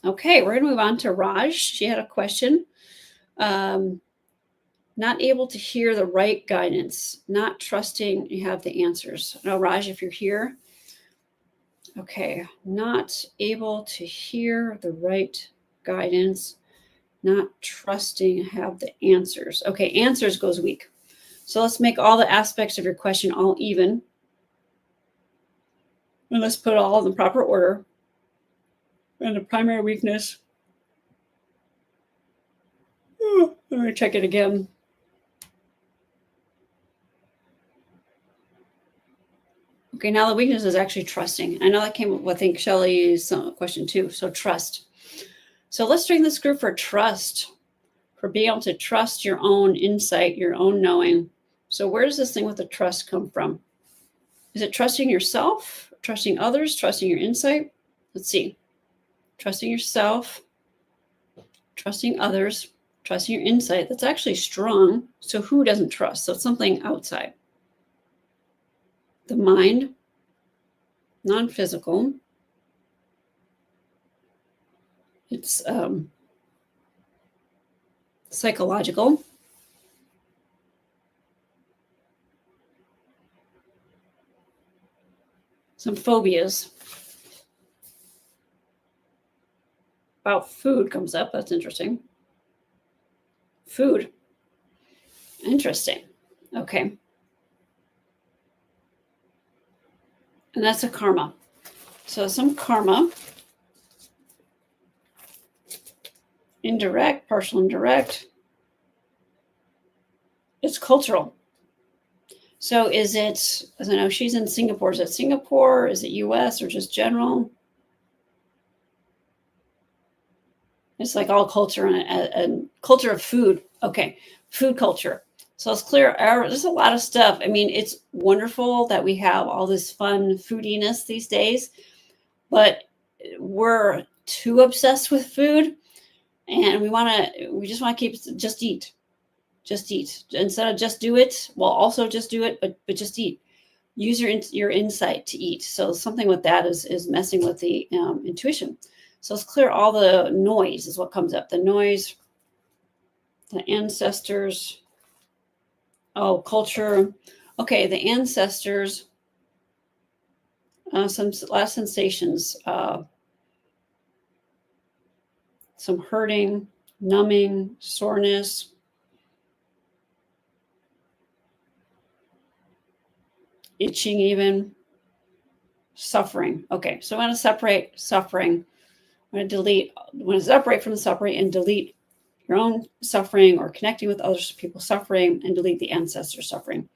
Okay, we're going to move on to Raj. She had a question. Not able to hear the right guidance, not trusting you have the answers. Now, Raj, if you're here, okay, not able to hear the right guidance, not trusting have the answers. Okay, answers goes weak. So let's make all the aspects of your question all even. And let's put it all in the proper order. And the primary weakness. Let me check it again. Okay, now the weakness is actually trusting. I know that came up with, I think, Shelley's question too. So trust. So let's train this group for trust, for being able to trust your own insight, your own knowing. So where does this thing with the trust come from? Is it trusting yourself, trusting others, trusting your insight? Let's see. Trusting yourself, trusting others, trusting your insight. That's actually strong. So who doesn't trust? So it's something outside. The mind, non-physical. It's psychological. Some phobias. About food comes up. That's interesting. Food. Interesting. Okay. And that's a karma. So some karma. Indirect, partial indirect. It's cultural. So is it, as I know she's in Singapore, is it Singapore? Is it US or just general? It's like all culture and culture of food. Okay, food culture. So it's clear. There's a lot of stuff. I mean, it's wonderful that we have all this fun foodiness these days, but we're too obsessed with food, and we just want to keep just eat instead of just do it. Well, also just do it, but just eat. Use your insight to eat. So something with that is messing with the intuition. So let's clear all the noise is what comes up. The noise, the ancestors. Oh, culture. Okay, the ancestors. Some last sensations. Some hurting, numbing, soreness. Itching even. Suffering. Okay, so I want to separate suffering. I'm going to delete. I want to separate from the suffering and delete your own suffering or connecting with other people suffering and delete the ancestor suffering.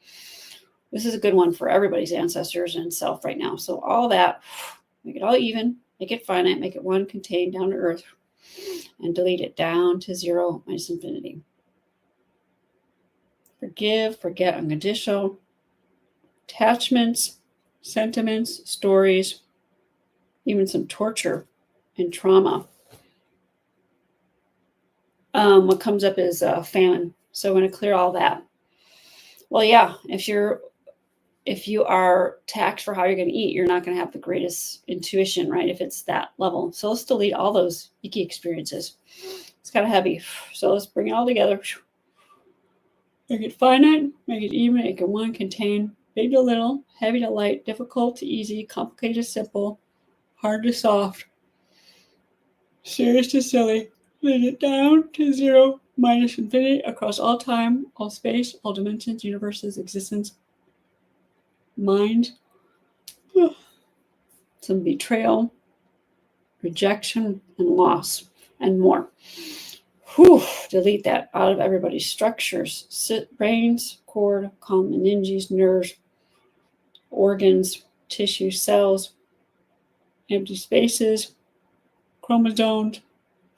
This is a good one for everybody's ancestors and self right now. So all that, make it all even, make it finite, make it one contained down to earth, and delete it down to zero minus infinity. Forgive, forget, unconditional, attachments, sentiments, stories, even some torture and trauma. What comes up is famine. So I'm going to clear all that. Well, yeah, if you are taxed for how you're going to eat, you're not going to have the greatest intuition, right? If it's that level. So let's delete all those icky experiences. It's kind of heavy. So let's bring it all together. Make it finite, make it even, make it one contain, big to little, heavy to light, difficult to easy, complicated to simple, hard to soft, serious to silly. Let it down to zero minus infinity across all time, all space, all dimensions, universes, existence, mind. Some betrayal, rejection, and loss, and more. Delete that out of everybody's structures. Brains, cord, column, meninges, nerves, organs, tissue, cells, empty spaces, chromosomes,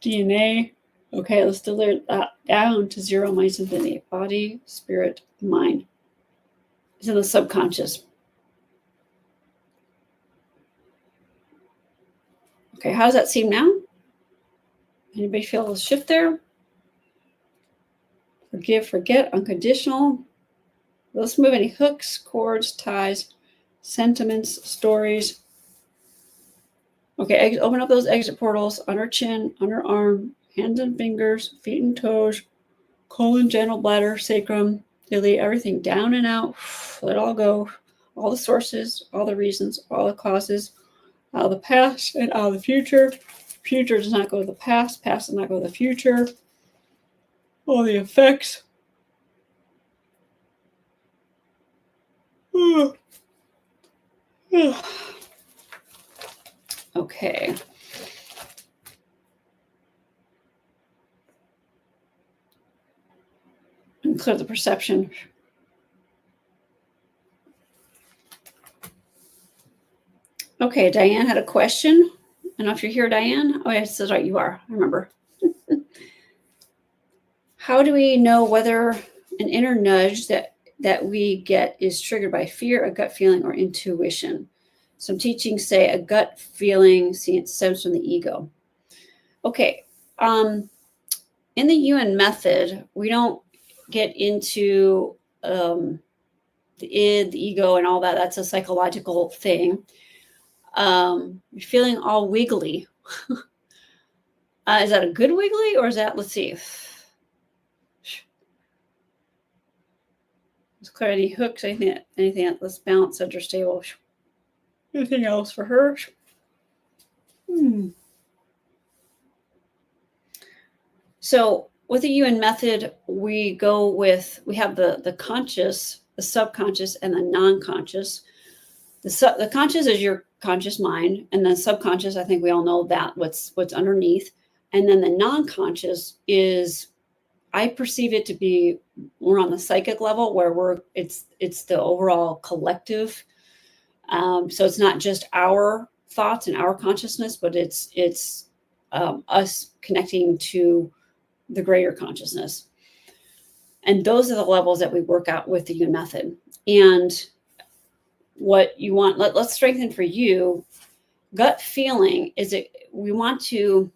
DNA. Okay, let's delete that down to zero minus infinity. Body, spirit, mind. It's in the subconscious. Okay, how does that seem now? Anybody feel a shift there? Forgive, forget, unconditional. Let's move any hooks, cords, ties, sentiments, stories. Okay, open up those exit portals, under chin, under arm, hands and fingers, feet and toes, colon, genital bladder, sacrum, delete everything down and out. Let it all go. All the sources, all the reasons, all the causes, out of the past and out of the future. Future does not go to the past. Past does not go to the future. All the effects. Okay. And clear the perception. Okay, Diane had a question. I don't know if you're here, Diane. Oh, yes, that's right, you are. I remember. How do we know whether an inner nudge that we get is triggered by fear, a gut feeling, or intuition? Some teachings say a gut feeling stems from the ego. Okay. In the Yuen Method, we don't get into the id, the ego, and all that. That's a psychological thing. You're feeling all wiggly. Is that a good wiggly, or is that, let's see. Let's clear any hooks, anything let's balance, center, stable. Anything else for her? So with the Yuen Method, we have the conscious, the subconscious, and the non-conscious. The conscious is your conscious mind, and the subconscious, I think we all know that what's underneath. And then the non-conscious is, I perceive it to be more on the psychic level, where it's the overall collective. So it's not just our thoughts and our consciousness, but it's us connecting to the greater consciousness. And those are the levels that we work out with the Yuen Method. And what you want, let's strengthen for you. Gut feeling is it, we want to,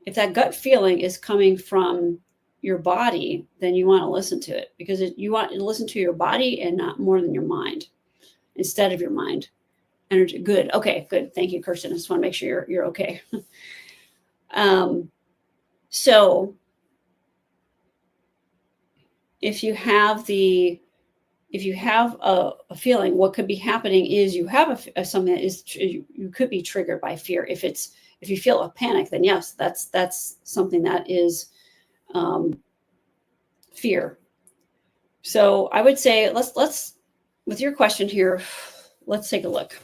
if that gut feeling is coming from your body, then you want to listen to it, because you want to listen to your body and not more than your mind, instead of your mind. Energy. Good. Okay, good. Thank you, Kirsten. I just want to make sure you're okay. So if you have a feeling, what could be happening is you have something that is, you could be triggered by fear. If you feel a panic, then yes, that's something that is fear. So I would say let's with your question here, let's take a look.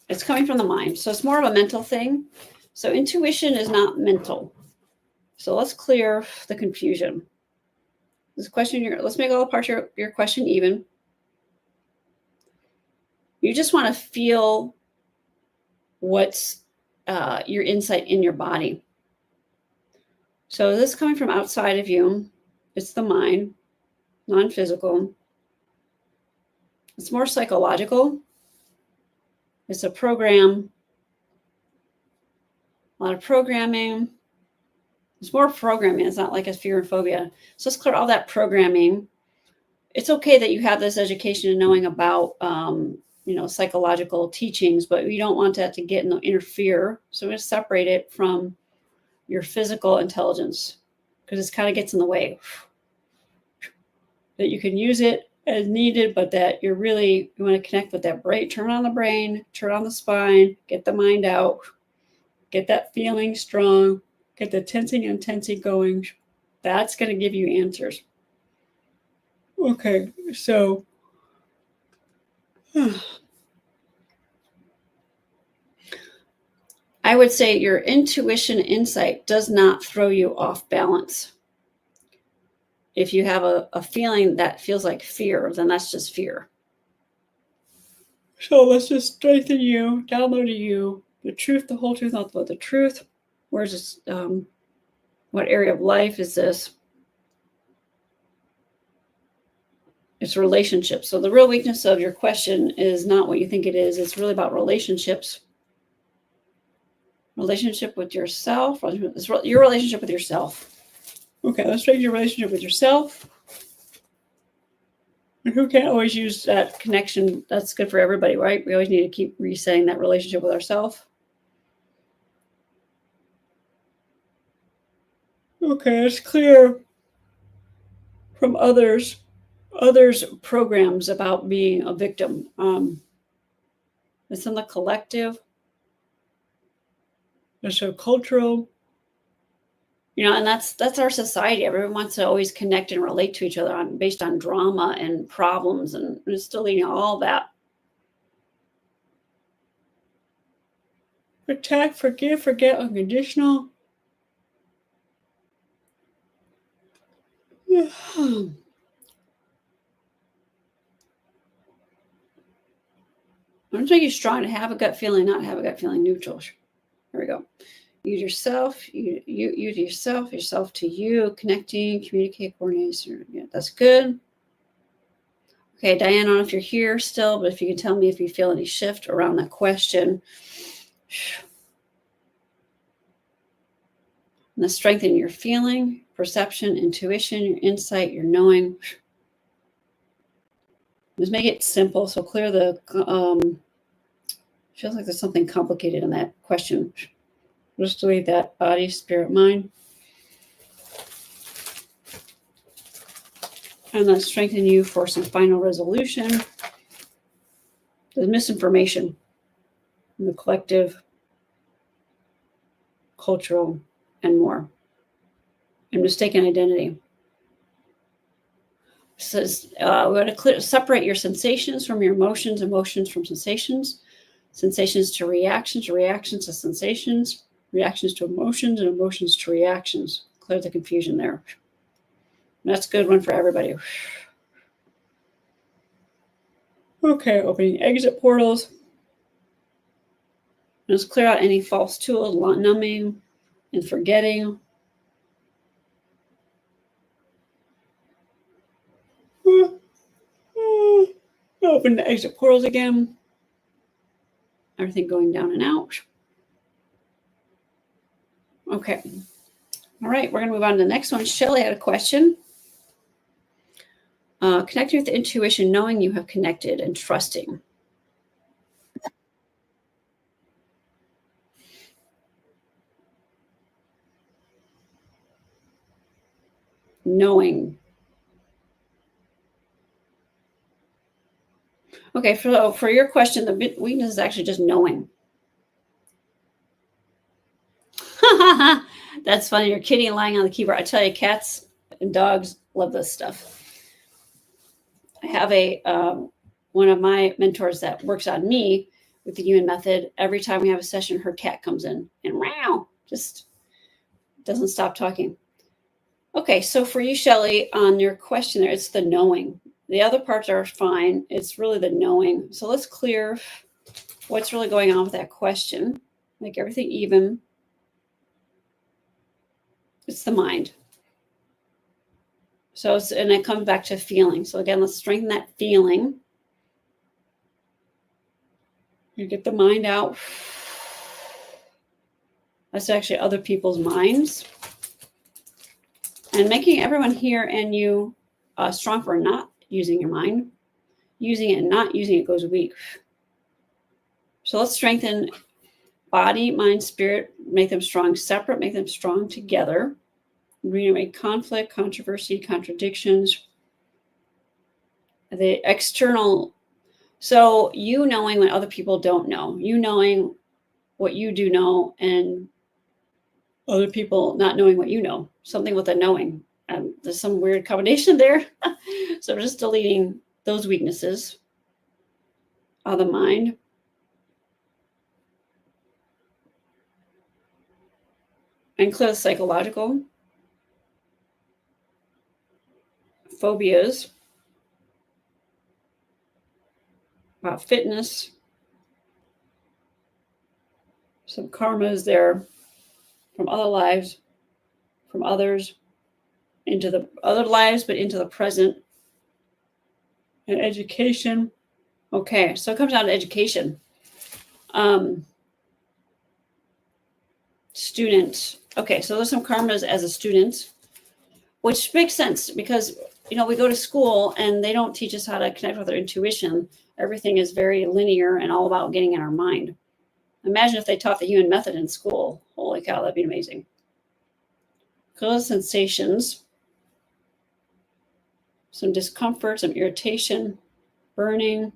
It's coming from the mind, so it's more of a mental thing. So intuition is not mental. So let's clear the confusion. This question here, let's make all the parts of your question even. You just want to feel what's your insight in your body. So this is coming from outside of you. It's the mind, non-physical. It's more psychological. It's a program, a lot of programming. It's more programming. It's not like a fear and phobia. So let's clear all that programming. It's okay that you have this education and knowing about, psychological teachings, but we don't want that to interfere. So we're going to separate it from your physical intelligence, because it kind of gets in the way. That you can use it as needed, but that you want to connect with that brain, turn on the brain, turn on the spine, get the mind out, get that feeling strong, get the tensing and tensing going. That's going to give you answers. Okay, so I would say your intuition insight does not throw you off balance. If you have a feeling that feels like fear, then that's just fear. So let's just strengthen you, download to you the truth, the whole truth, not but the truth. Where's this? What area of life is this? It's relationships. So the real weakness of your question is not what you think it is. It's really about relationships. Relationship with yourself. Your relationship with yourself. Okay, let's strengthen your relationship with yourself. And who can't always use that connection? That's good for everybody, right? We always need to keep resetting that relationship with ourselves. Okay, it's clear from others programs about being a victim. It's in the collective. It's a cultural, and that's our society. Everyone wants to always connect and relate to each other based on drama and problems, and it's still all that. Protect, forgive, forget, unconditional. I'm going to make you strong to have a gut feeling, not have a gut feeling, neutral. There we go. You yourself, you to yourself to you, connecting, communicate, coordination. Yeah, that's good. Okay, Diane, I don't know if you're here still, but if you can tell me if you feel any shift around that question. And the strength in your feeling, perception, intuition, your insight, your knowing. Just make it simple. So clear the, feels like there's something complicated in that question. Just delete that body, spirit, mind. And then strengthen you for some final resolution. The misinformation in the collective, cultural, and more. And mistaken identity. It says we're going to separate your sensations from your emotions, emotions from sensations, sensations to reactions to sensations, reactions to emotions, and emotions to reactions. Clear the confusion there. And that's a good one for everybody. Okay, opening exit portals. Let's clear out any false tools, numbing and forgetting. Open the exit portals again. Everything going down and out. Okay. All right, we're going to move on to the next one. Shelley had a question. Connecting with the intuition, knowing you have connected and trusting. Knowing. Okay, for your question, the weakness is actually just knowing. That's funny. Your kitty lying on the keyboard. I tell you, cats and dogs love this stuff. I have one of my mentors that works on me with the Yuen Method. Every time we have a session, her cat comes in and meow, just doesn't stop talking. Okay, so for you, Shelley, on your question there, it's the knowing. The other parts are fine. It's really the knowing. So let's clear what's really going on with that question. Make everything even. It's the mind. So, and it comes back to feeling. So again, let's strengthen that feeling. You get the mind out. That's actually other people's minds. And making everyone here and you strong for not using your mind. Using it and not using it goes weak. So let's strengthen body, mind, spirit, make them strong separate, make them strong together. Bring away conflict, controversy, contradictions. The external, so you knowing when other people don't know, you knowing what you do know, and other people not knowing what you know, something with a knowing. There's some weird combination there. So we're just deleting those weaknesses of the mind. And clear the psychological. Phobias. About fitness. Some karmas there from other lives, from others, into the other lives, but into the present. And education. Okay, so it comes down to education. Student. Okay, so there's some karmas as a student, which makes sense because, we go to school and they don't teach us how to connect with our intuition. Everything is very linear and all about getting in our mind. Imagine if they taught the Yuen Method in school. Holy cow, that'd be amazing. Cause sensations, some discomfort, some irritation, burning,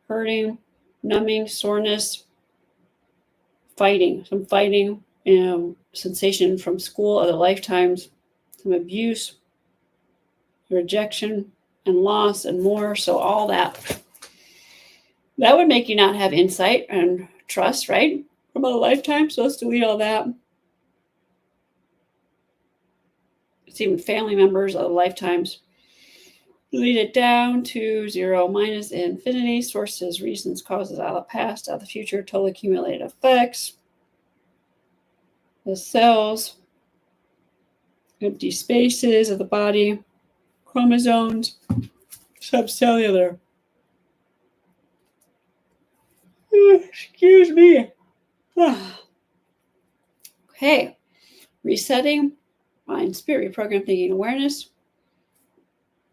hurting, numbing, soreness, fighting, some fighting, sensation from school, other lifetimes, some abuse, rejection, and loss, and more. So all that would make you not have insight and trust, right? From other lifetimes. So let's delete all that. It's even family members, other lifetimes. Delete it down to 0 minus infinity. Sources, reasons, causes out of the past, out of the future, total accumulated effects. The cells, empty spaces of the body, chromosomes, subcellular. Excuse me. Okay. Resetting, mind, spirit, reprogram, thinking, awareness.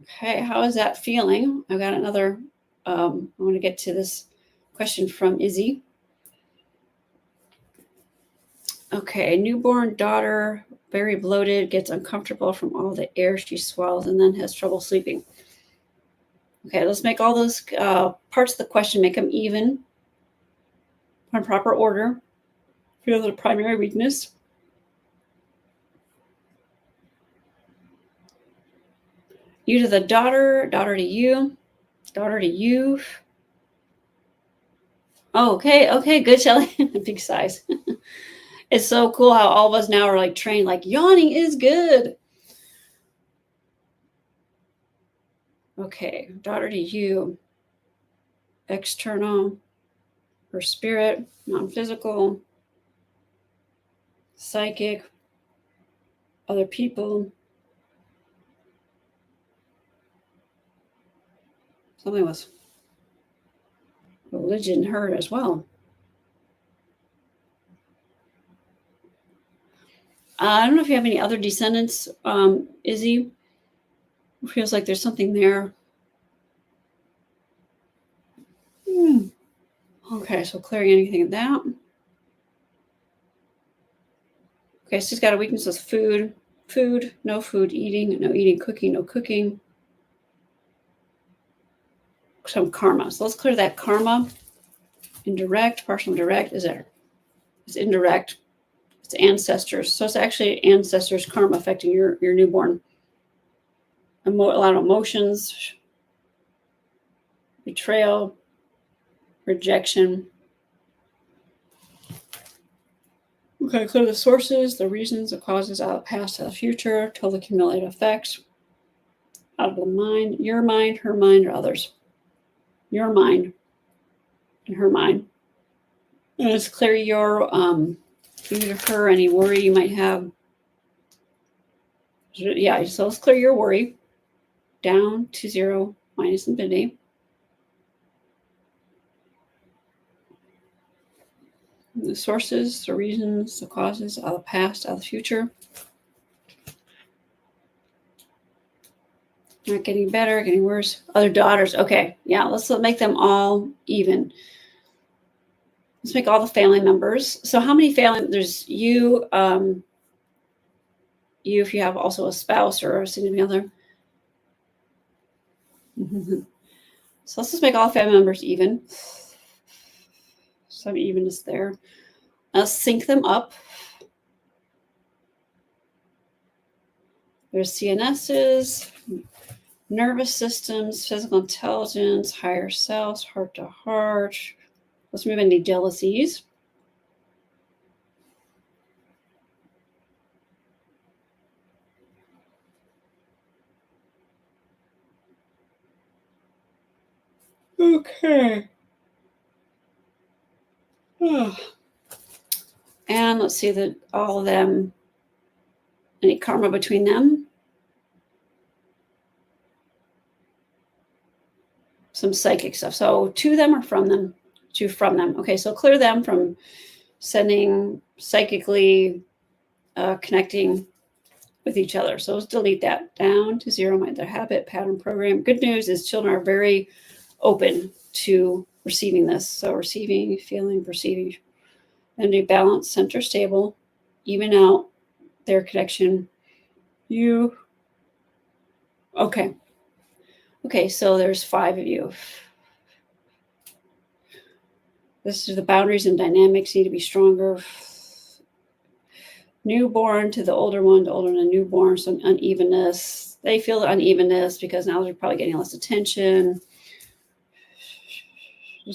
Okay, how is that feeling? I've got another, I want to get to this question from Izzy. Okay, newborn daughter, very bloated, gets uncomfortable from all the air she swallows and then has trouble sleeping. Okay, let's make all those parts of the question, make them even, in proper order. Feel the primary weakness. You to the daughter, daughter to you, daughter to you. Oh, okay, good, Shelly. Big size. It's so cool how all of us now are like trained, like yawning is good. Okay, daughter to you, external, her spirit, non-physical, psychic, other people. Something with religion hurt as well. I don't know if you have any other descendants, Izzy. It feels like there's something there. Okay, so clearing anything of that. Okay, so she's got a weakness with food. Food, no food, eating, no eating, cooking, no cooking. Some karma. So let's clear that karma. Indirect, partial indirect is there. It's indirect. It's ancestors. So it's actually ancestors' karma affecting your newborn. A lot of emotions, betrayal, rejection. Okay, clear the sources, the reasons, the causes out of the past, out of the future, total accumulated effects, out of the mind, your mind, her mind, or others. Your mind and her mind. And let's clear your, either her, any worry you might have. Yeah, so let's clear your worry down to 0 minus infinity. The sources, the reasons, the causes, out of the past, out of the future. Not getting better, getting worse. Other daughters. Okay, yeah, let's make them all even. Let's make all the family members. So how many family, there's you, you if you have also a spouse or a significant other. So let's just make all family members even. Some evenness there. Let's sync them up. There's CNSs, nervous systems, physical intelligence, higher selves, heart to heart. Let's move into jealousies. Okay. Oh. And let's see that all of them, any karma between them. Some psychic stuff. So 2 of them are from them, 2 from them. Okay, so clear them from sending psychically, connecting with each other. So let's delete that down to 0, their habit, pattern, program. Good news is children are very open to receiving this. So receiving, feeling, perceiving. And they balance, center, stable, even out their connection You. Okay. Okay, so there's 5 of you. This is the boundaries and dynamics need to be stronger. Newborn to the older one, to newborn, some unevenness. They feel the unevenness because now they're probably getting less attention.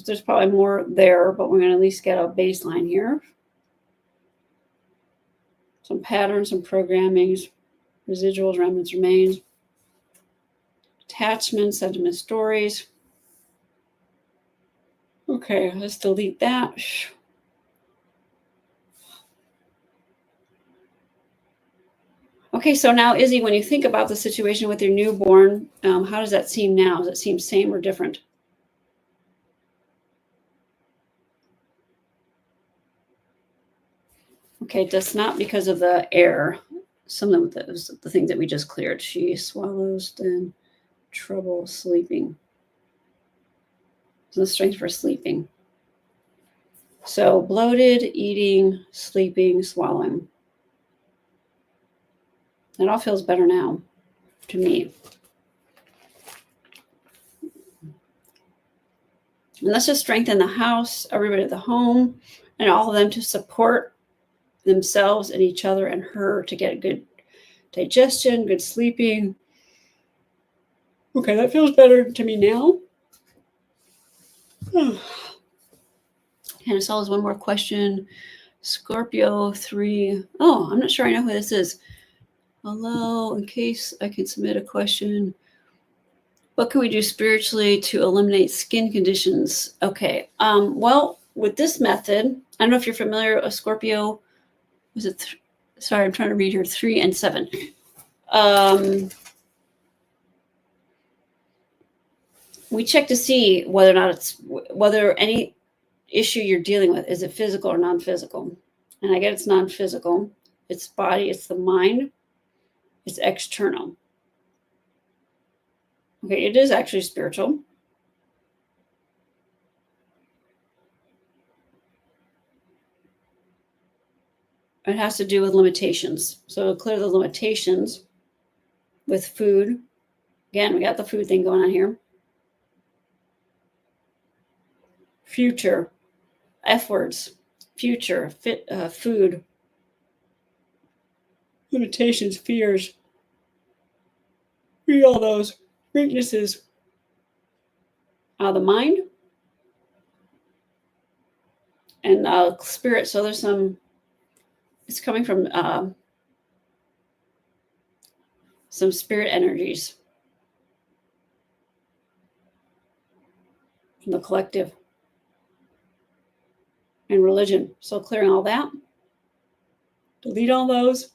There's probably more there, but we're going to at least get a baseline here. Some patterns, some programmings, residuals, remnants, remains, attachments, sentiment, stories. Okay, let's delete that. Okay, so now, Izzy, when you think about the situation with your newborn, how does that seem now? Does it seem same or different? Okay, that's not because of the air. Some of the things that we just cleared. She swallows, then trouble sleeping. So the strength for sleeping. So bloated, eating, sleeping, swallowing. It all feels better now to me. And let's just strengthen the house, everybody at the home, and all of them to support themselves and each other and her to get good digestion, good sleeping. Okay, that feels better to me now. And it's always one more question. Scorpio 3. Oh, I'm not sure I know who this is. Hello, in case I can submit a question. What can we do spiritually to eliminate skin conditions? Okay. Well, with this method, I don't know if you're familiar with Scorpio. Was it? Sorry, I'm trying to read here. 3 and 7. We check to see whether or not whether any issue you're dealing with, is it physical or non-physical? And I get it's non-physical. It's body, it's the mind, it's external. Okay, it is actually spiritual. It has to do with limitations. So clear the limitations with food. Again, we got the food thing going on here. Future, F words, future, food, limitations, fears. Read all those weaknesses out of the mind and spirit. So there's some, it's coming from some spirit energies from the collective and religion. So clearing all that, delete all those.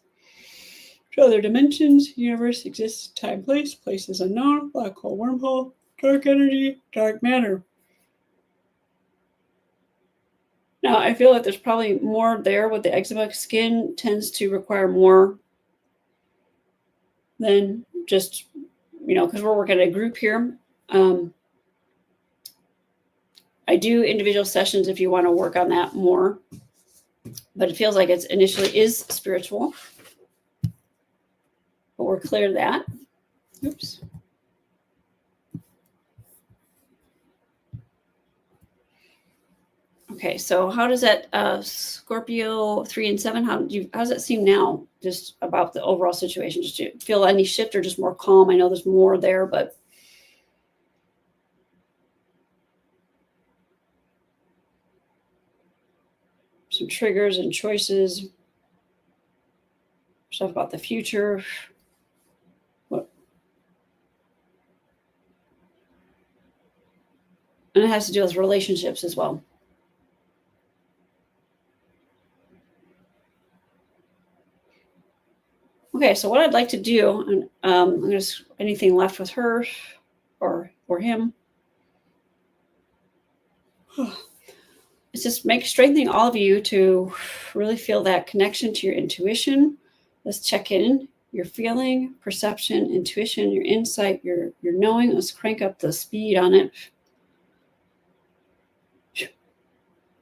Show other dimensions, universe exists, time, place is unknown, black hole, wormhole, dark energy, dark matter. Now, I feel like there's probably more there with the eczema. Skin tends to require more than just, because we're working at a group here. I do individual sessions if you want to work on that more, but it feels like it's initially is spiritual. But we're clear that. Oops. Okay, so how does that Scorpio 3 and 7? How does that seem now? Just about the overall situation. Just do you feel any shift or just more calm? I know there's more there, but some triggers and choices. Stuff about the future. What? And it has to do with relationships as well. Okay, so what I'd like to do, I'm going to anything left with her or him. It's just strengthening all of you to really feel that connection to your intuition. Let's check in your feeling, perception, intuition, your insight, your knowing. Let's crank up the speed on it.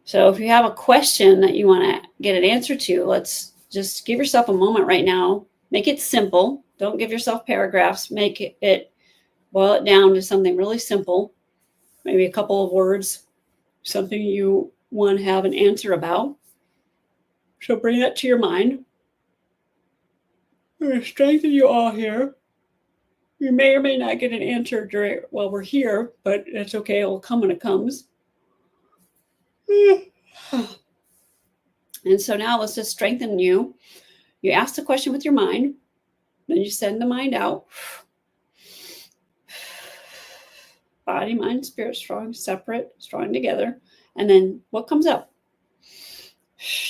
So if you have a question that you want to get an answer to, let's just give yourself a moment right now Make it simple. Don't give yourself paragraphs. Boil it down to something really simple, maybe a couple of words, something you want to have an answer about. So bring that to your mind. I'm going to strengthen you all here. You may or may not get an answer while we're here, but it's okay. It'll come when it comes. And so now let's just strengthen you. You ask the question with your mind, then you send the mind out. Body, mind, spirit, strong, separate, strong together. And then what comes up?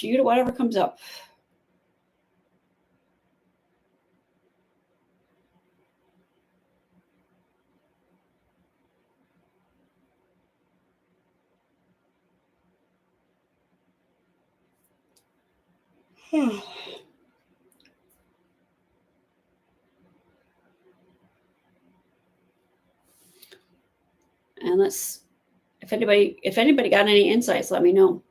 You to whatever comes up. And if anybody got any insights, let me know.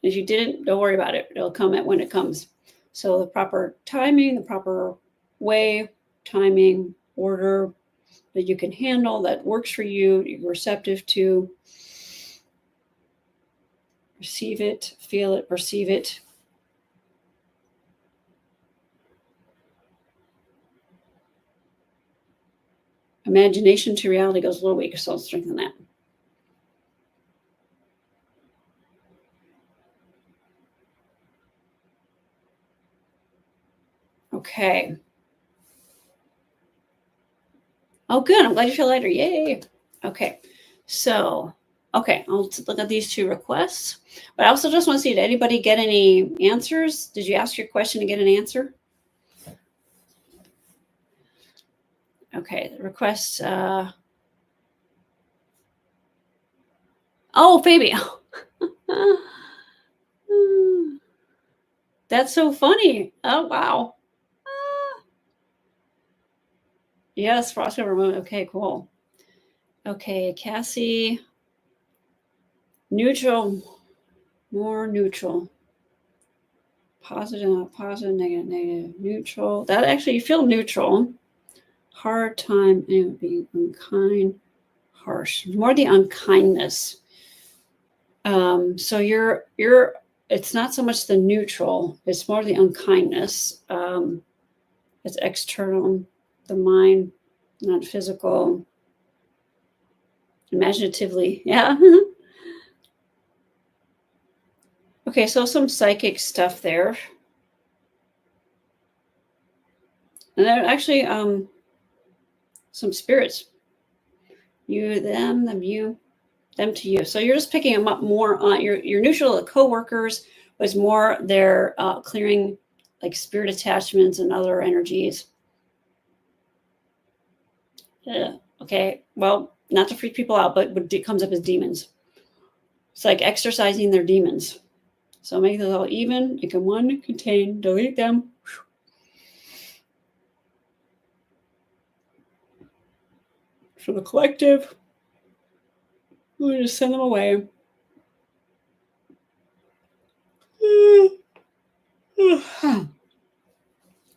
If you didn't, don't worry about it. It'll come when it comes. So the proper timing, the proper way, timing, order that you can handle, that works for you, you're receptive to. Receive it, feel it, perceive it. Imagination to reality goes a little weak, so I'll strengthen that. Okay. Oh, good. I'm glad you feel lighter. Yay. Okay. So, I'll look at these two requests. But I also just want to see, did anybody get any answers? Did you ask your question to get an answer? Okay. The request. Oh, Fabi. That's so funny. Oh, wow. Yes, frost over moon. Okay, cool. Okay, Cassie. Neutral. More neutral. Positive, negative, neutral. That actually, you feel neutral. Hard time, being unkind, harsh. More the unkindness. So you're. It's not so much the neutral. It's more the unkindness. It's external, the mind, not physical. Imaginatively, yeah. Okay, so some psychic stuff there. And then actually some spirits. You, them, you, them to you. So you're just picking them up more on your neutral co-workers, but it's more they're clearing like spirit attachments and other energies. Okay, well, not to freak people out, but it comes up as demons. It's like exercising their demons. So make those all even. You can contain, delete them. For the collective, we just send them away.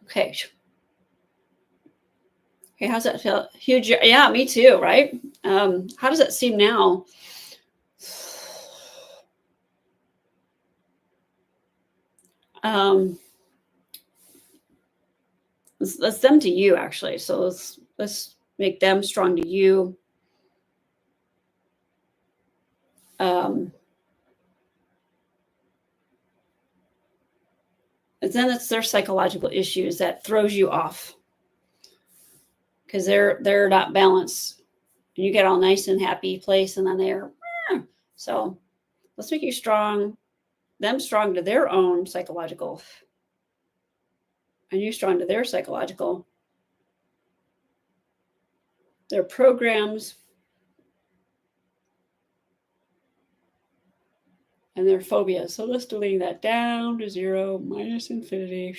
Okay. Okay, how's that feel? Huge. Yeah, me too, right? How does that seem now? Let's them to you, actually. So let's make them strong to you. And then it's their psychological issues that throws you off because they're not balanced. And you get all nice and happy place, and then they're so. Let's make you strong, them strong to their own psychological, and you strong to their psychological. Their programs and their phobias. So let's delete that down to 0 minus infinity.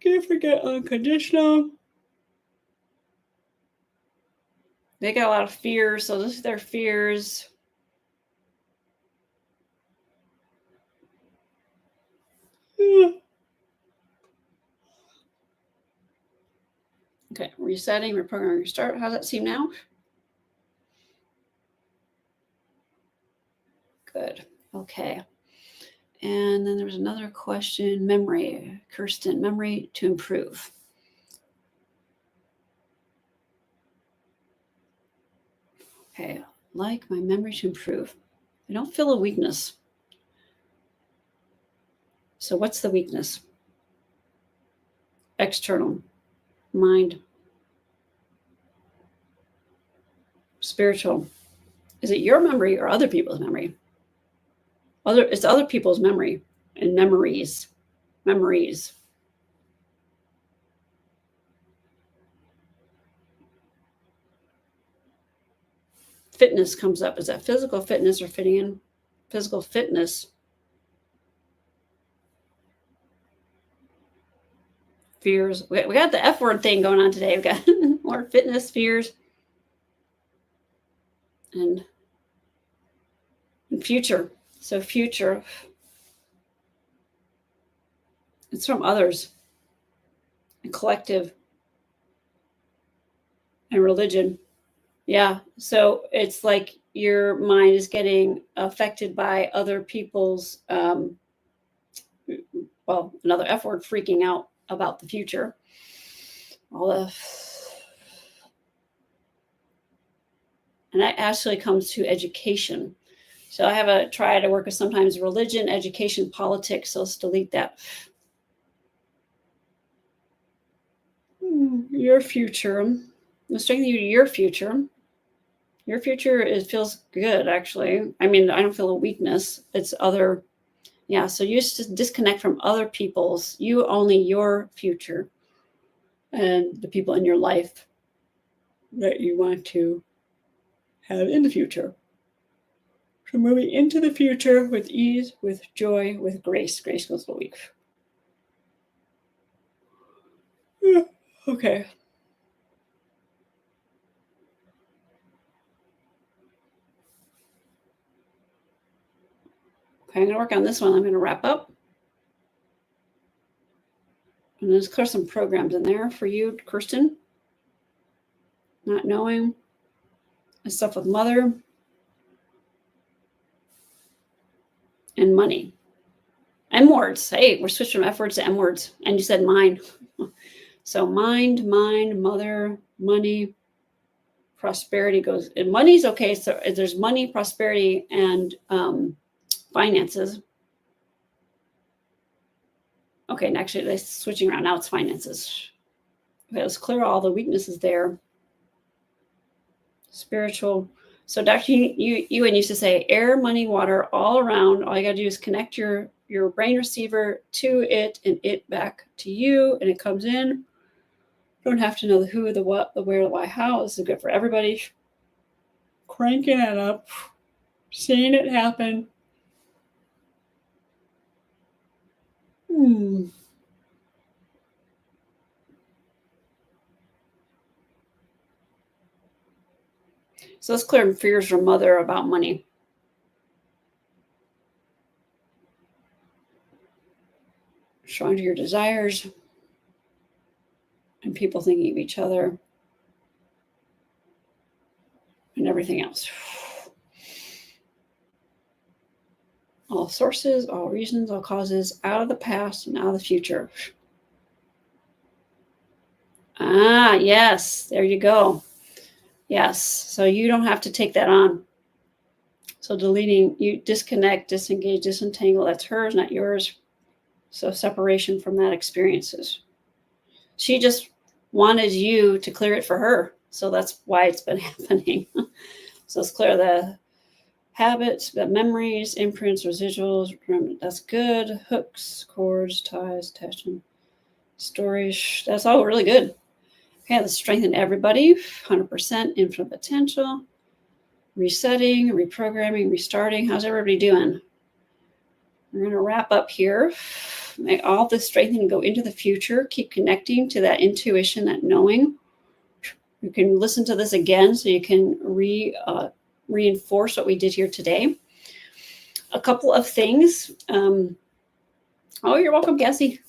Can't forget unconditional. They got a lot of fears, so this is their fears. Okay, resetting, reprogramming, restart. How does that seem now? Good. Okay. And then there was another question. Memory, Kirsten, memory to improve. Okay, like my memory to improve. I don't feel a weakness. So what's the weakness? External, mind, spiritual. Is it your memory or other people's memory? It's other people's memory and memories. Fitness comes up. Is that physical fitness or fitting in? Physical fitness. Fears. We got the F word thing going on today. We got more fitness, fears, and future. So future. It's from others, and collective, and religion. Yeah. So it's like your mind is getting affected by other people's, another F word, freaking out about the future. And that actually comes to education. So I have try to work with sometimes religion, education, politics. So let's delete that. Your future. Let's strengthen you to your future. Your future, it feels good, actually. I mean, I don't feel a weakness. It's other. Yeah, so you just disconnect from other people's. You only your future and the people in your life that you want to have in the future. So moving into the future with ease, with joy, with grace. Grace goes the week. Okay. Okay, I'm going to work on this one. I'm going to wrap up. And there's clear some programs in there for you, Kirsten. Not knowing. And stuff with mother. And money. M words. Hey, we're switching from F words to M words. And you said mind. So mind, mother, money, prosperity goes. And money's okay. So there's money, prosperity, and finances. Okay, and actually they're switching around. Now it's finances. Okay, let's clear all the weaknesses there. Spiritual. So Dr. Yuen used to say, air, money, water, all around. All you got to do is connect your brain receiver to it and it back to you, and it comes in. Don't have to know the who, the what, the where, the why, how. This is good for everybody. Cranking it up, seeing it happen. So let's clear fears from mother about money. Strong to your desires and people thinking of each other and everything else. All sources, all reasons, all causes, out of the past and out of the future. Ah, yes, there you go. Yes, so you don't have to take that on. So deleting, you disconnect, disengage, disentangle, that's hers, not yours. So separation from that experiences. She just wanted you to clear it for her. So that's why it's been happening. So let's clear the habits, the memories, imprints, residuals. That's good. Hooks, cords, ties, attachment, stories. That's all really good. Okay, let's strengthen everybody. 100% infinite potential. Resetting, reprogramming, restarting. How's everybody doing? We're going to wrap up here. Make all this strengthening go into the future. Keep connecting to that intuition, that knowing. You can listen to this again so you can reinforce what we did here today. A couple of things. Oh, you're welcome, Cassie.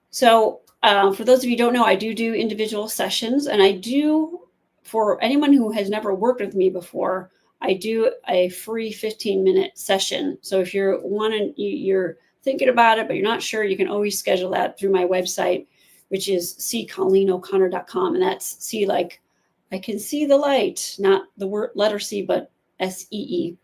So For those of you who don't know, I do individual sessions, and I do, for anyone who has never worked with me before, I do a free 15-minute session. So if you're thinking about it, but you're not sure, you can always schedule that through my website, which is ColleenO'Connor.com. And that's C like I can see the light, not the letter C, but SEE.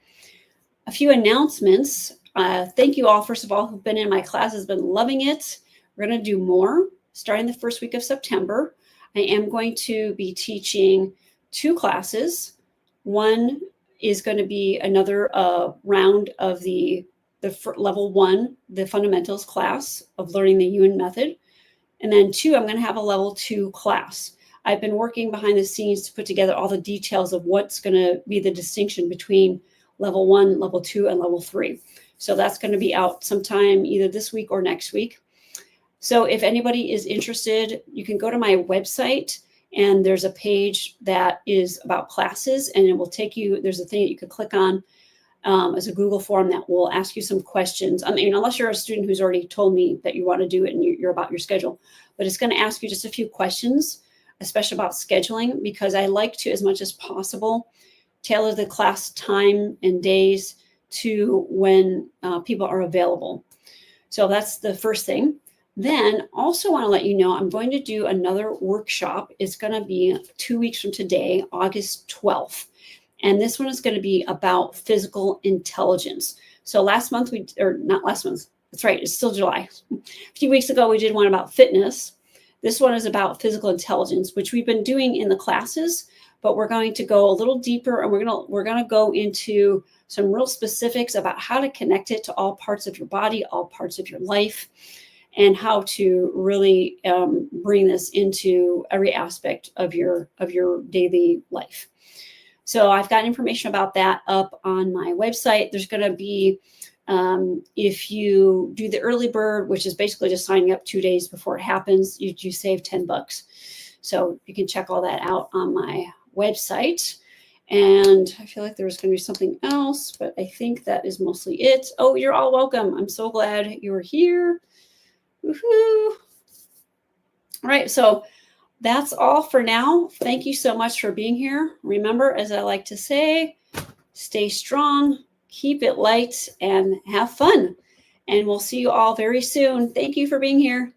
A few announcements. Thank you all, first of all, who've been in my classes, been loving it. We're going to do more starting the first week of September. I am going to be teaching 2 classes. One is going to be another round of the level 1, the fundamentals class of learning the Yuen Method. And then 2, I'm going to have a level 2 class. I've been working behind the scenes to put together all the details of what's going to be the distinction between level 1, level 2, and level 3. So that's going to be out sometime either this week or next week. So if anybody is interested, you can go to my website, and there's a page that is about classes, and it will take you, there's a thing that you could click on as a Google form that will ask you some questions. I mean, unless you're a student who's already told me that you want to do it and you're about your schedule, but it's going to ask you just a few questions, especially about scheduling, because I like to, as much as possible, tailor the class time and days to when people are available. So that's the first thing. Then also want to let you know, I'm going to do another workshop. It's going to be 2 weeks from today, August 12th. And this one is going to be about physical intelligence. So not last month, that's right, it's still July. A few weeks ago, we did one about fitness. This one is about physical intelligence, which we've been doing in the classes, but we're going to go a little deeper, and we're going to go into some real specifics about how to connect it to all parts of your body, all parts of your life, and how to really bring this into every aspect of your daily life. So I've got information about that up on my website. There's going to be, if you do the early bird, which is basically just signing up 2 days before it happens, you save $10. So you can check all that out on my website. And I feel like there was going to be something else, but I think that is mostly it. Oh, you're all welcome. I'm so glad you're here. Woohoo! All right, so that's all for now. Thank you so much for being here. Remember, as I like to say, stay strong, keep it light, and have fun. And we'll see you all very soon. Thank you for being here.